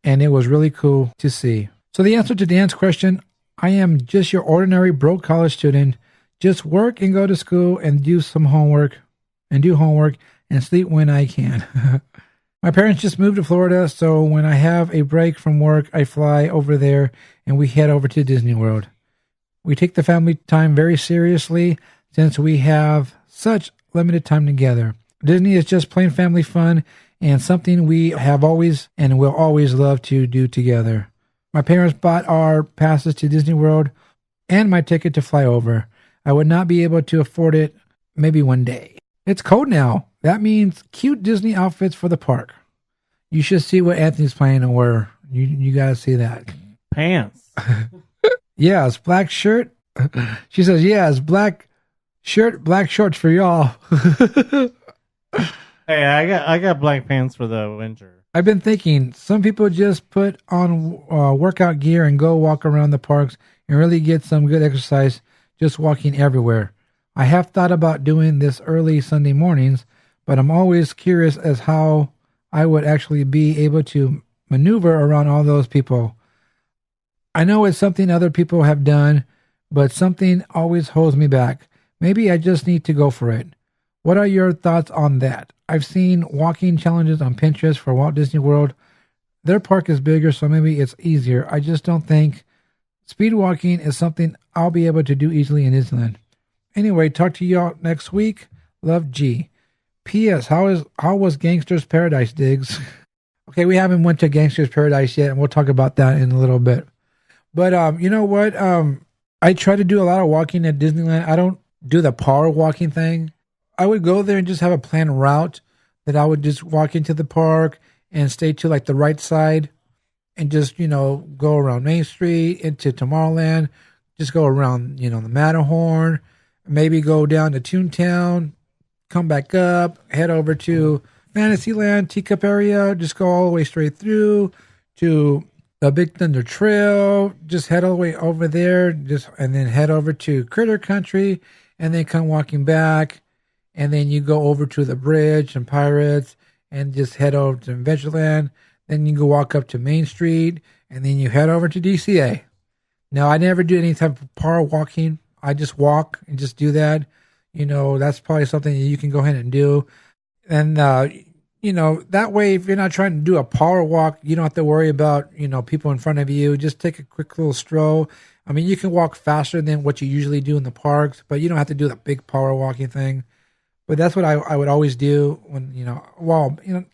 and it was really cool to see. So the answer to Dan's question, I am just your ordinary broke college student. Just work and go to school and do homework and sleep when I can. My parents just moved to Florida, so when I have a break from work, I fly over there and we head over to Disney World. We take the family time very seriously since we have such limited time together. Disney is just plain family fun and something we have always and will always love to do together. My parents bought our passes to Disney World and my ticket to fly over. I would not be able to afford it maybe one day. It's cold now. That means cute Disney outfits for the park. You should see what Anthony's planning to wear. You gotta see that. Pants. Yes, black shirt. She says, yes, black shirt, black shorts for y'all. Hey, I got black pants for the winter. I've been thinking, some people just put on workout gear and go walk around the parks and really get some good exercise just walking everywhere. I have thought about doing this early Sunday mornings, but I'm always curious as how I would actually be able to maneuver around all those people. I know it's something other people have done, but something always holds me back. Maybe I just need to go for it. What are your thoughts on that? I've seen walking challenges on Pinterest for Walt Disney World. Their park is bigger, so maybe it's easier. I just don't think speed walking is something I'll be able to do easily in Disneyland. Anyway, talk to y'all next week. Love, G. P.S. How was Gangster's Paradise, Diggs? Okay, we haven't went to Gangster's Paradise yet, and we'll talk about that in a little bit. But you know what? I try to do a lot of walking at Disneyland. I don't do the power walking thing. I would go there and just have a planned route that I would just walk into the park and stay to like the right side and just, go around Main Street into Tomorrowland, just go around, the Matterhorn, maybe go down to Toontown, come back up, head over to Fantasyland, Teacup area, just go all the way straight through to the Big Thunder Trail, just head all the way over there, and then head over to Critter Country, and then come walking back. And then you go over to the bridge and Pirates and just head over to Adventureland. Then you go walk up to Main Street and then you head over to DCA. Now, I never do any type of power walking. I just walk and just do that. That's probably something that you can go ahead and do. And, that way, if you're not trying to do a power walk, you don't have to worry about, people in front of you. Just take a quick little stroll. I mean, you can walk faster than what you usually do in the parks, but you don't have to do the big power walking thing. But that's what I would always do when,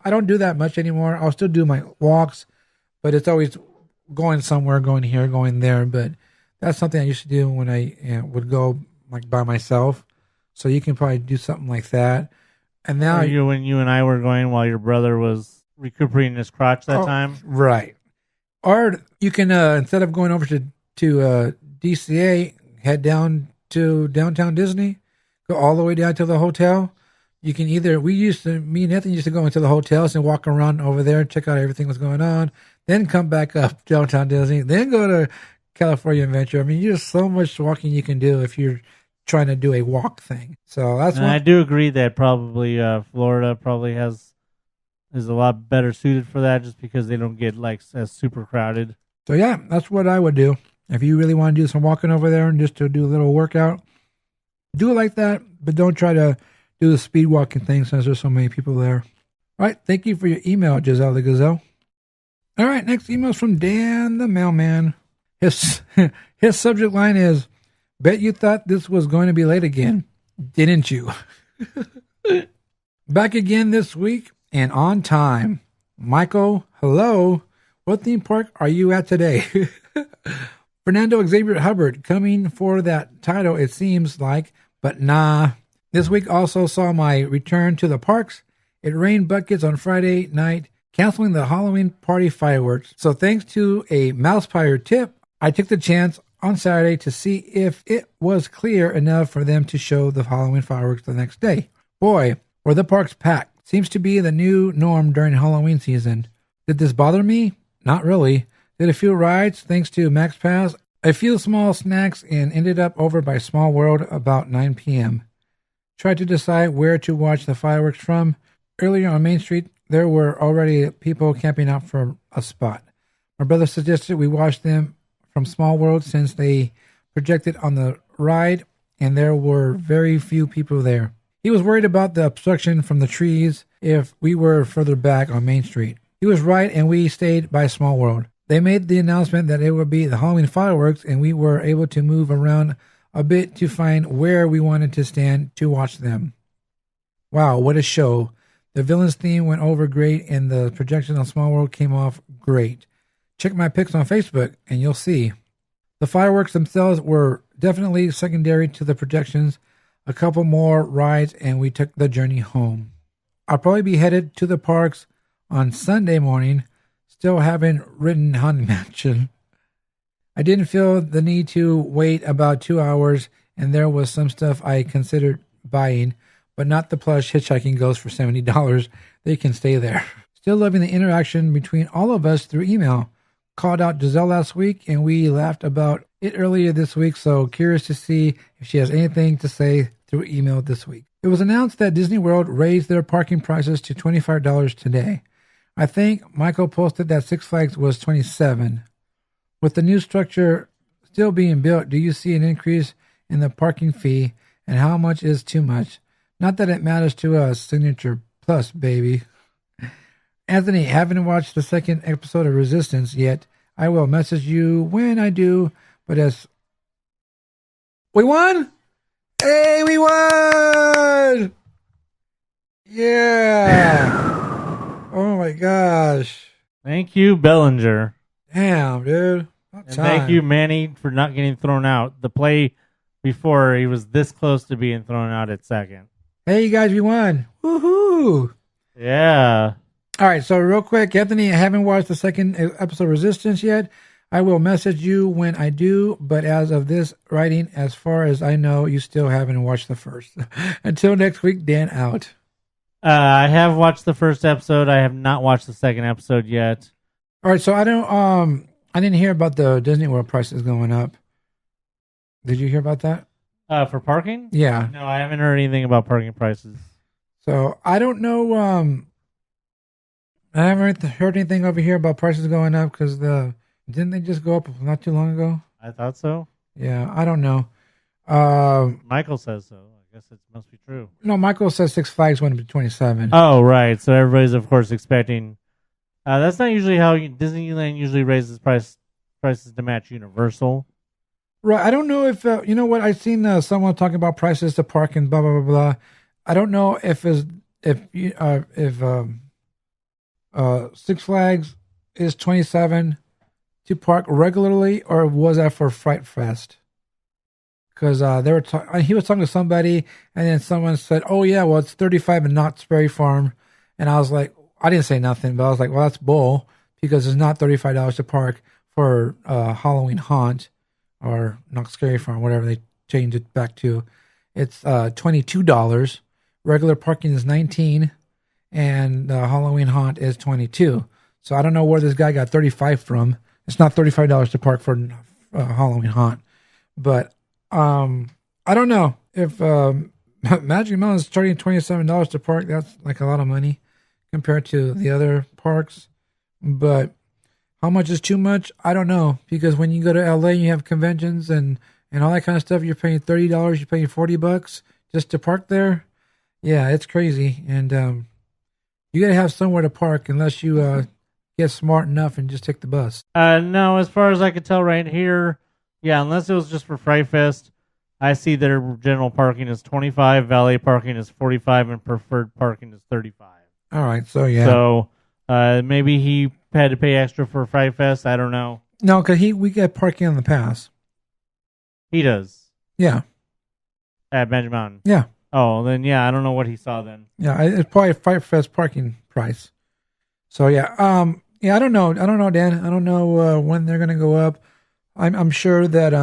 I don't do that much anymore. I'll still do my walks, but it's always going somewhere, going here, going there. But that's something I used to do when I would go like by myself. So you can probably do something like that. And now when you and I were going while your brother was recuperating his crotch that time. Right. Or you can, instead of going over to DCA, head down to downtown Disney. Go all the way down to the hotel. You can me and Anthony used to go into the hotels and walk around over there, check out everything that's going on, then come back up downtown Disney, then go to California Adventure. I mean, there's so much walking you can do if you're trying to do a walk thing. So that's I do agree that probably Florida probably is a lot better suited for that just because they don't get like as super crowded. So yeah, that's what I would do. If you really want to do some walking over there and just to do a little workout, do it like that, but don't try to do the speed walking thing since there's so many people there. All right, thank you for your email, Giselle the Gazelle. All right, next email is from Dan the Mailman. His subject line is, Bet you thought this was going to be late again, didn't you? Back again this week and on time. Michael, hello. What theme park are you at today? Fernando Xavier Hubbard coming for that title, it seems like, but nah. This week also saw my return to the parks. It rained buckets on Friday night, canceling the Halloween party fireworks. So thanks to a MousePIRE tip, I took the chance on Saturday to see if it was clear enough for them to show the Halloween fireworks the next day. Boy, were the parks packed. Seems to be the new norm during Halloween season. Did this bother me? Not really. Did a few rides thanks to MaxPass, a few small snacks, and ended up over by Small World about 9 p.m. Tried to decide where to watch the fireworks from. Earlier on Main Street, there were already people camping out for a spot. My brother suggested we watch them from Small World since they projected on the ride and there were very few people there. He was worried about the obstruction from the trees if we were further back on Main Street. He was right, and we stayed by Small World. They made the announcement that it would be the Halloween fireworks, and we were able to move around a bit to find where we wanted to stand to watch them. Wow, what a show. The villain's theme went over great, and the projection on Small World came off great. Check my pics on Facebook, and you'll see. The fireworks themselves were definitely secondary to the projections. A couple more rides, and we took the journey home. I'll probably be headed to the parks on Sunday morning. Still haven't ridden Haunted Mansion. I didn't feel the need to wait about 2 hours, and there was some stuff I considered buying, but not the plush Hitchhiking Ghosts for $70. They can stay there. Still loving the interaction between all of us through email. Called out Giselle last week, and we laughed about it earlier this week, so curious to see if she has anything to say through email this week. It was announced that Disney World raised their parking prices to $25 today. I think Michael posted that Six Flags was $27. With the new structure still being built, do you see an increase in the parking fee, and how much is too much? Not that it matters to us, Signature Plus, baby. Anthony, haven't watched the second episode of Resistance yet. I will message you when I do, but as... We won? Hey, we won! Yeah! Oh my gosh. Thank you, Bellinger. Damn, dude. And thank you, Manny, for not getting thrown out. The play before, he was this close to being thrown out at second. Hey, you guys, we won. Woohoo! Yeah. All right, so real quick, Anthony, I haven't watched the second episode of Resistance yet. I will message you when I do, but as of this writing, as far as I know, you still haven't watched the first. Until next week, Dan out. I have watched the first episode. I have not watched the second episode yet. All right, so I didn't hear about the Disney World prices going up. Did you hear about that? For parking? Yeah. No, I haven't heard anything about parking prices. So I don't know. I haven't heard anything over here about prices going up because didn't they just go up not too long ago? I thought so. Yeah, I don't know. Michael says so. I guess it must be true. No, Michael says Six Flags went up to $27. Oh, right. So everybody's, of course, expecting. That's not usually how Disneyland usually raises prices to match Universal. Right. I don't know if you know what I've seen someone talking about prices to park and blah blah blah blah. I don't know if Six Flags is $27 to park regularly, or was that for Fright Fest? Because he was talking to somebody, and then someone said, "Oh yeah, well it's $35 in Knott's Berry Farm," and I was like, I didn't say nothing, but I was like, well, that's bull, because it's not $35 to park for Halloween Haunt or Knott's Berry Farm, whatever they changed it back to. It's $22. Regular parking is $19, and Halloween Haunt is $22. So I don't know where this guy got $35 from. It's not $35 to park for Halloween Haunt, but I don't know if Magic Mountain is starting at $27 to park. That's like a lot of money compared to the other parks. But how much is too much? I don't know, because when you go to LA, you have conventions and all that kind of stuff. You're paying $30. You're paying $40 just to park there. Yeah, it's crazy, and you got to have somewhere to park unless you get smart enough and just take the bus. No, as far as I could tell right here, yeah, unless it was just for Fright Fest, I see their general parking is 25, valet parking is 45, and preferred parking is 35. All right, so yeah. So maybe he had to pay extra for Fright Fest. I don't know. No, because we get parking on the pass. He does Yeah, at Magic Mountain. yeah, Oh, then yeah, I don't know what he saw then. yeah. It's probably a Fright Fest parking price. So yeah, I don't know, Dan. I don't know when they're gonna go up. I'm sure that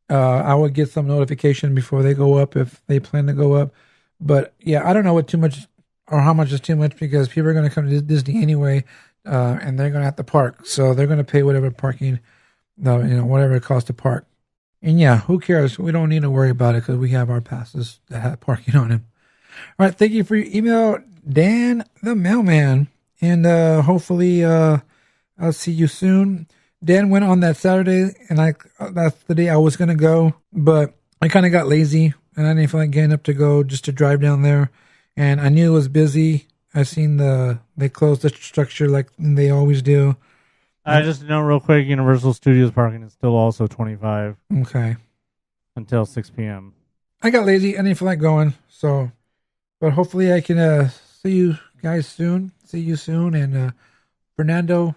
I would get some notification before they go up if they plan to go up. But yeah, I don't know what too much or how much is too much because people are going to come to Disney anyway, and they're going to have to park, so they're going to pay whatever parking, whatever it costs to park. And yeah, who cares? We don't need to worry about it because we have our passes that have parking on them. All right, thank you for your email, Dan the Mailman, and hopefully I'll see you soon. Dan went on that Saturday, and that's the day I was going to go, but I kind of got lazy, and I didn't feel like getting up to go just to drive down there, and I knew it was busy. I seen they closed the structure like they always do. I just know real quick, Universal Studios parking is still also 25. Okay. Until 6 p.m. I got lazy. I didn't feel like going, but hopefully I can see you guys soon. See you soon, and Fernando,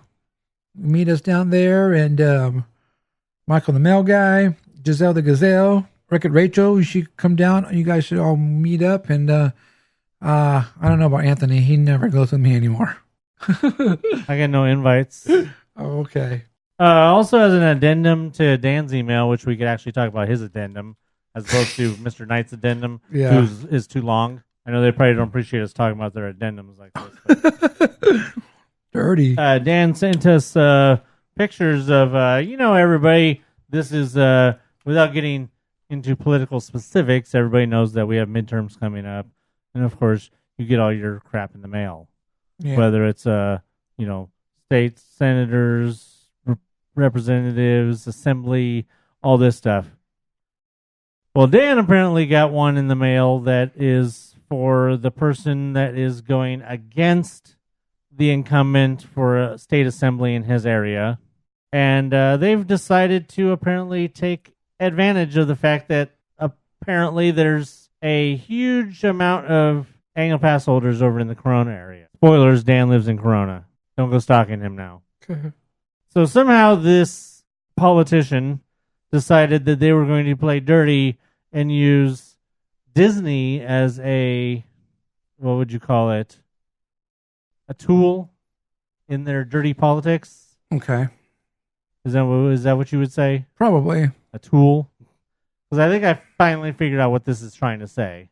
meet us down there, and Michael the Mail Guy, Giselle the Gazelle, Rick and Rachel, you should come down. You guys should all meet up, and I don't know about Anthony. He never goes with me anymore. I get no invites. Oh, okay. Also, as an addendum to Dan's email, which we could actually talk about his addendum, as opposed to Mr. Knight's addendum, Yeah. is too long. I know they probably don't appreciate us talking about their addendums like this. Dirty. Dan sent us pictures of, everybody. This is, without getting into political specifics, everybody knows that we have midterms coming up. And, of course, you get all your crap in the mail. Yeah. Whether it's, states, senators, representatives, assembly, all this stuff. Well, Dan apparently got one in the mail that is for the person that is going against the incumbent for a state assembly in his area. And they've decided to apparently take advantage of the fact that apparently there's a huge amount of annual pass holders over in the Corona area. Spoilers, Dan lives in Corona. Don't go stalking him now. So somehow this politician decided that they were going to play dirty and use Disney as a, what would you call it? A tool in their dirty politics. Okay. Is that what you would say? Probably. A tool? Because I think I finally figured out what this is trying to say.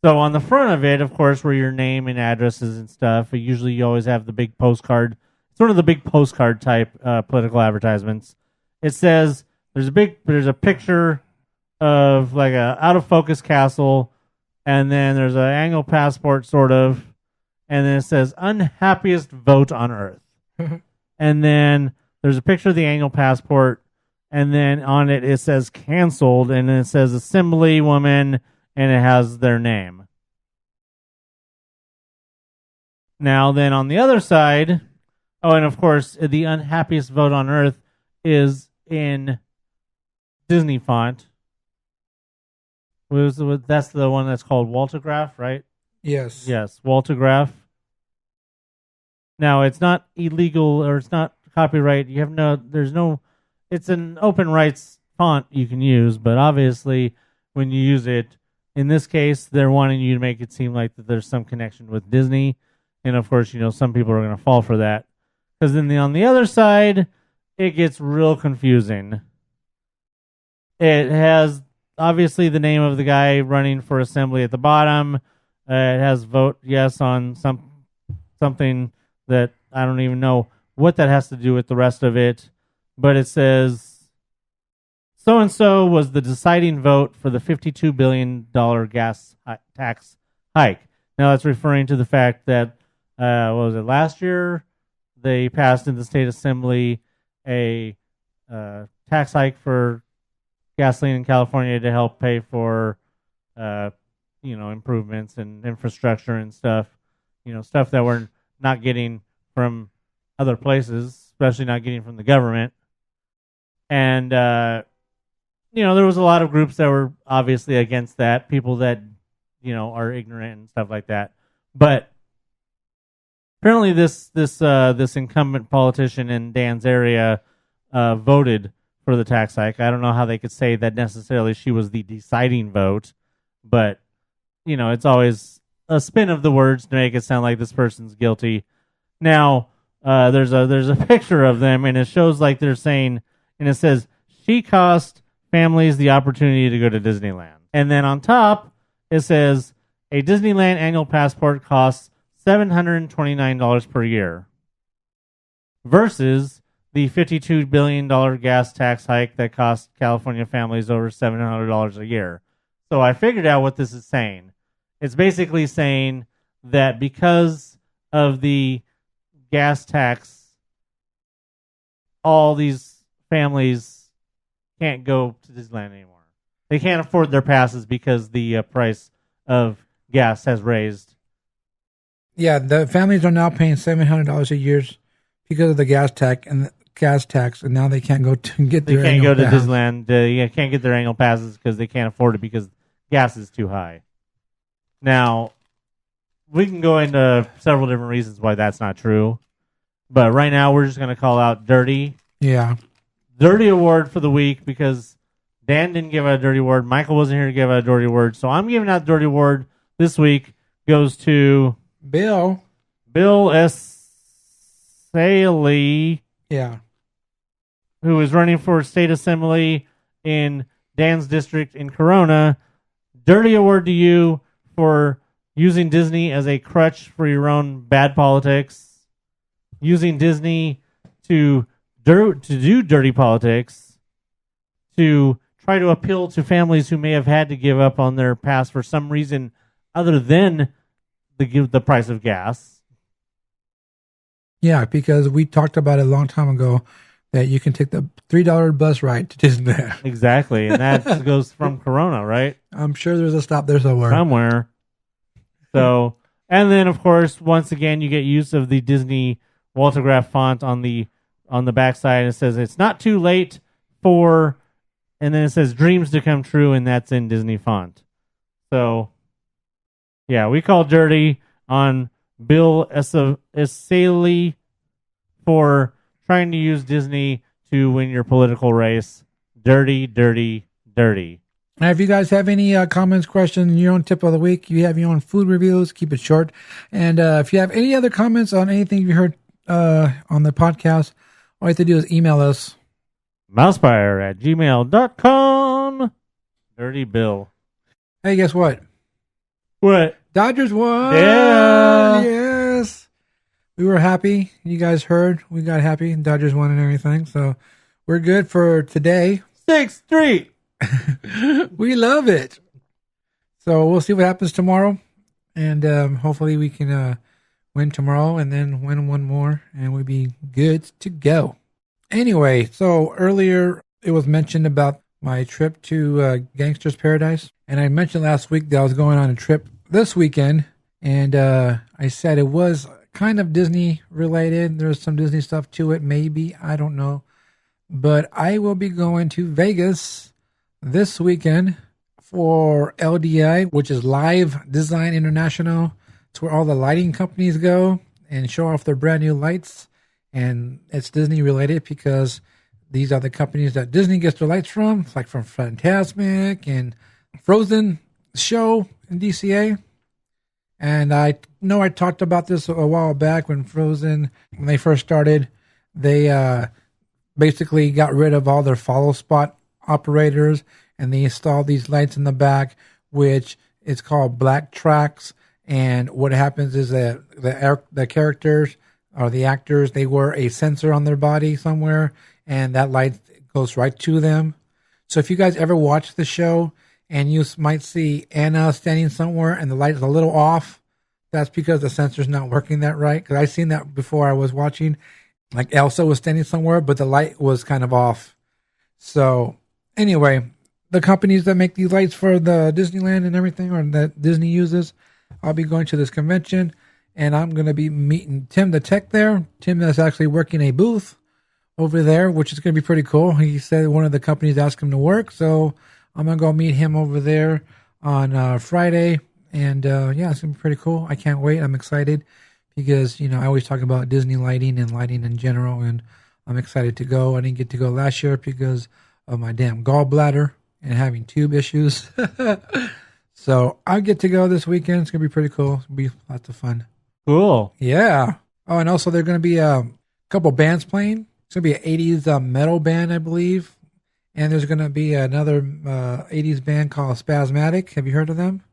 So on the front of it, of course, were your name and addresses and stuff. Usually you always have the big postcard. It's one of the big postcard type political advertisements. It says there's a picture of like a out of focus castle, and then there's an annual passport sort of, and then it says unhappiest vote on earth. And then there's a picture of the annual passport, and then on it says canceled, and then it says assemblywoman, and it has their name. Now then on the other side, and of course the unhappiest vote on earth is in Disney font. That's the one that's called Waltograph, right? Yes. Yes, Waltograph. Now it's not illegal or it's not copyright. It's an open rights font you can use, but obviously when you use it, in this case, they're wanting you to make it seem like that there's some connection with Disney. And of course, some people are going to fall for that. Because then on the other side, it gets real confusing. It has obviously the name of the guy running for assembly at the bottom. It has vote yes on something that I don't even know what that has to do with the rest of it. But it says, so-and-so was the deciding vote for the $52 billion gas tax hike. Now that's referring to the fact that, last year? They passed in the state assembly a tax hike for gasoline in California to help pay for, improvements and infrastructure and stuff. Stuff that we're not getting from other places, especially not getting from the government. And, there was a lot of groups that were obviously against that, people that, are ignorant and stuff like that. But apparently this incumbent politician in Dan's area voted for the tax hike. I don't know how they could say that necessarily she was the deciding vote, but it's always a spin of the words to make it sound like this person's guilty. Now, there's a picture of them, and it shows like they're saying, and it says, she cost families the opportunity to go to Disneyland. And then on top, it says, a Disneyland annual passport costs $729 per year versus the $52 billion gas tax hike that cost California families over $700 a year. So I figured out what this is saying. It's basically saying that because of the gas tax, all these families can't go to Disneyland anymore. They can't afford their passes because the price of gas has raised. Yeah, the families are now paying $700 a year because of the gas tax, and now they can't go to get their They can't go to pass. Disneyland. They can't get their annual passes because they can't afford it because gas is too high. Now, we can go into several different reasons why that's not true, but right now we're just going to call out Dirty. Yeah. Dirty award for the week because Dan didn't give out a dirty word. Michael wasn't here to give out a dirty word, so I'm giving out the dirty word this week. Goes to Bill S. Saley. Yeah. Who is running for state assembly in Dan's district in Corona. Dirty award to you for using Disney as a crutch for your own bad politics, using Disney to do dirty politics, to try to appeal to families who may have had to give up on their pass for some reason other than the price of gas. Yeah, because we talked about it a long time ago that you can take the $3 bus ride to Disneyland. Exactly, and that goes from Corona, right? I'm sure there's a stop there somewhere. So, and then of course, once again, you get use of the Disney Waltograph font on the backside. It says it's not too late for, and then it says dreams to come true, and that's in Disney font. So, yeah, we call dirty on Bill Esali for trying to use Disney to win your political race. Dirty, dirty, dirty. Now, if you guys have any comments, questions, your own tip of the week, you have your own food reviews, keep it short. And if you have any other comments on anything you heard on the podcast, all you have to do is email us. MousePIRE@gmail.com. Dirty Bill. Hey, guess what? What? Dodgers won. Yeah. Yes. We were happy. You guys heard. We got happy. Dodgers won and everything. So we're good for today. 6th Street. We love it. So we'll see what happens tomorrow. And hopefully we can win tomorrow and then win one more. And we'll be good to go. Anyway, so earlier it was mentioned about my trip to Gangster's Paradise. And I mentioned last week that I was going on a trip this weekend. And I said it was kind of Disney related. There's some Disney stuff to it, maybe. I don't know. But I will be going to Vegas this weekend for LDI, which is Live Design International. It's where all the lighting companies go and show off their brand new lights. And it's Disney related because these are the companies that Disney gets their lights from. It's like from Fantasmic and Frozen show in DCA. And I know I talked about this a while back when they first started, they basically got rid of all their follow spot operators and they installed these lights in the back, which is called black tracks. And what happens is that the characters or the actors, they wear a sensor on their body somewhere and that light goes right to them. So if you guys ever watch the show and you might see Anna standing somewhere and the light is a little off, that's because the sensor's not working that right. Because I've seen that before I was watching. Like Elsa was standing somewhere, but the light was kind of off. So anyway, the companies that make these lights for the Disneyland and everything, or that Disney uses, I'll be going to this convention and I'm going to be meeting Tim the Tech there. Tim is actually working a booth over there, which is going to be pretty cool. He said one of the companies asked him to work, so I'm going to go meet him over there on Friday. And yeah, it's going to be pretty cool. I can't wait. I'm excited because, I always talk about Disney lighting and lighting in general, and I'm excited to go. I didn't get to go last year because of my damn gallbladder and having tube issues. So I'll get to go this weekend. It's going to be pretty cool. It's going to be lots of fun. Cool. Yeah. Oh, and also there are going to be a couple bands playing. It's going to be an 80s metal band, I believe. And there's going to be another 80s band called Spasmatic. Have you heard of them?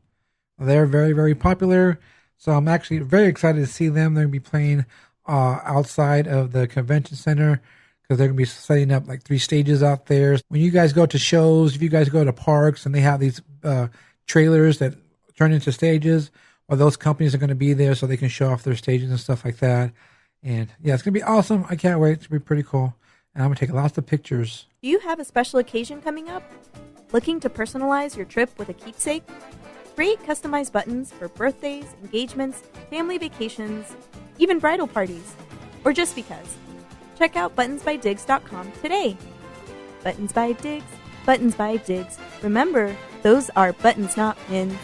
They're very, very popular. So I'm actually very excited to see them. They're going to be playing outside of the convention center because they're going to be setting up like 3 stages out there. When you guys go to shows, if you guys go to parks and they have these trailers that turn into stages, or those companies are going to be there so they can show off their stages and stuff like that. And yeah, it's going to be awesome. I can't wait. It's going to be pretty cool. And I'm going to take lots of pictures. Do you have a special occasion coming up? Looking to personalize your trip with a keepsake? Create customized buttons for birthdays, engagements, family vacations, even bridal parties, or just because. Check out buttonsbydiggs.com today. Buttons by Diggs, Buttons by Diggs. Remember, those are buttons, not pins.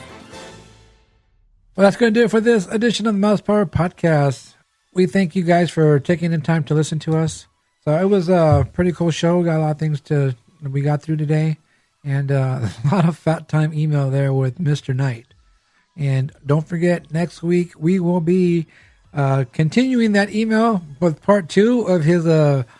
Well, that's going to do it for this edition of the MousePIRE Podcast. We thank you guys for taking the time to listen to us. So it was a pretty cool show. We got a lot of things we got through today. And a lot of fat time email there with Mr. Knight. And don't forget, next week we will be continuing that email with part 2 of his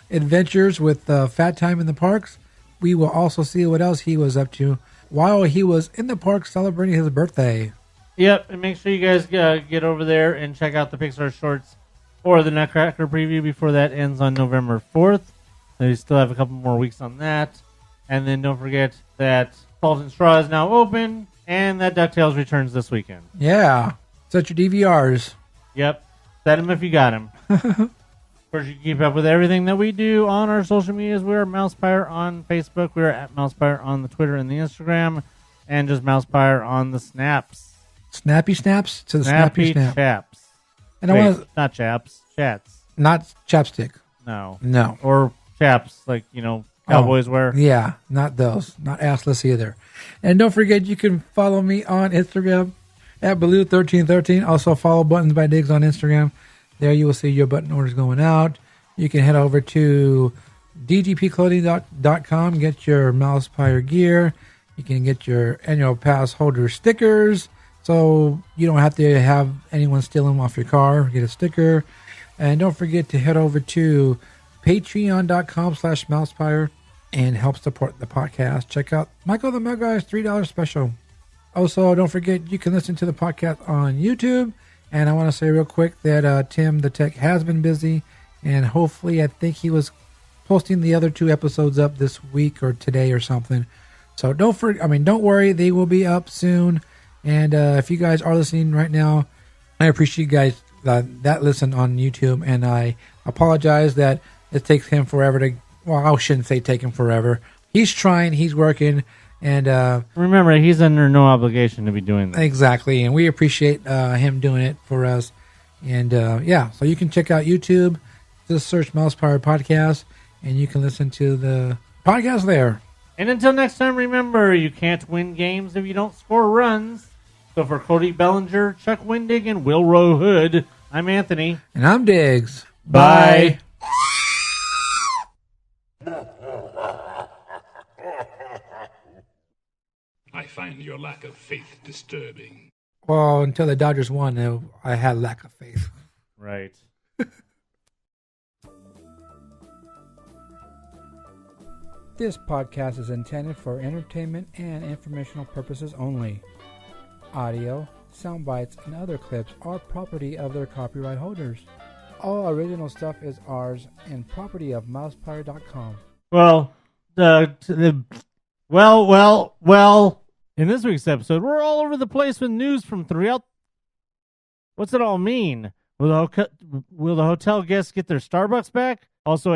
adventures with Fat Time in the Parks. We will also see what else he was up to while he was in the park celebrating his birthday. Yep, and make sure you guys get over there and check out the Pixar shorts or the Nutcracker preview before that ends on November 4th. So you still have a couple more weeks on that. And then don't forget that Salt and Straw is now open and that DuckTales returns this weekend. Yeah, set your DVRs. Yep, set them if you got them. Of course, you can keep up with everything that we do on our social medias. We're MousePIRE on Facebook. We're at MousePIRE on the Twitter and the Instagram. And just MousePIRE on the Snaps. Snappy snaps to the snappy snap. Chaps. And Wait, not chaps, chats. Not chapstick. No. Or chaps, like, cowboys wear. Yeah, not those. Not assless either. And don't forget, you can follow me on Instagram at Baloo1313. Also follow Buttons by Diggs on Instagram. There you will see your button orders going out. You can head over to dgpclothing.com, get your MousePIRE gear. You can get your annual pass holder stickers, so you don't have to have anyone steal them off your car. Get a sticker. And don't forget to head over to patreon.com/MousePIRE and help support the podcast. Check out Michael the Mug Guy's $3 special. Also, don't forget you can listen to the podcast on YouTube. And I want to say real quick that Tim the Tech has been busy, and hopefully I think he was posting the other 2 episodes up this week or today or something. So don't worry, they will be up soon. And if you guys are listening right now, I appreciate you guys that listen on YouTube, and I apologize that it takes him forever to. Well, I shouldn't say take him forever. He's trying, he's working, and remember, he's under no obligation to be doing that. Exactly, and we appreciate him doing it for us. And so you can check out YouTube, just search MousePIRE Podcast, and you can listen to the podcast there. And until next time, remember, you can't win games if you don't score runs. So for Cody Bellinger, Chuck Wendig, and Will Rowe Hood, I'm Anthony. And I'm Diggs. Bye. I find your lack of faith disturbing. Well, until the Dodgers won, I had lack of faith. Right. This podcast is intended for entertainment and informational purposes only. Audio, sound bites, and other clips are property of their copyright holders. All original stuff is ours and property of MousePIRE.com. Well, in this week's episode, we're all over the place with news from throughout. What's it all mean? Will the hotel guests get their Starbucks back? Also,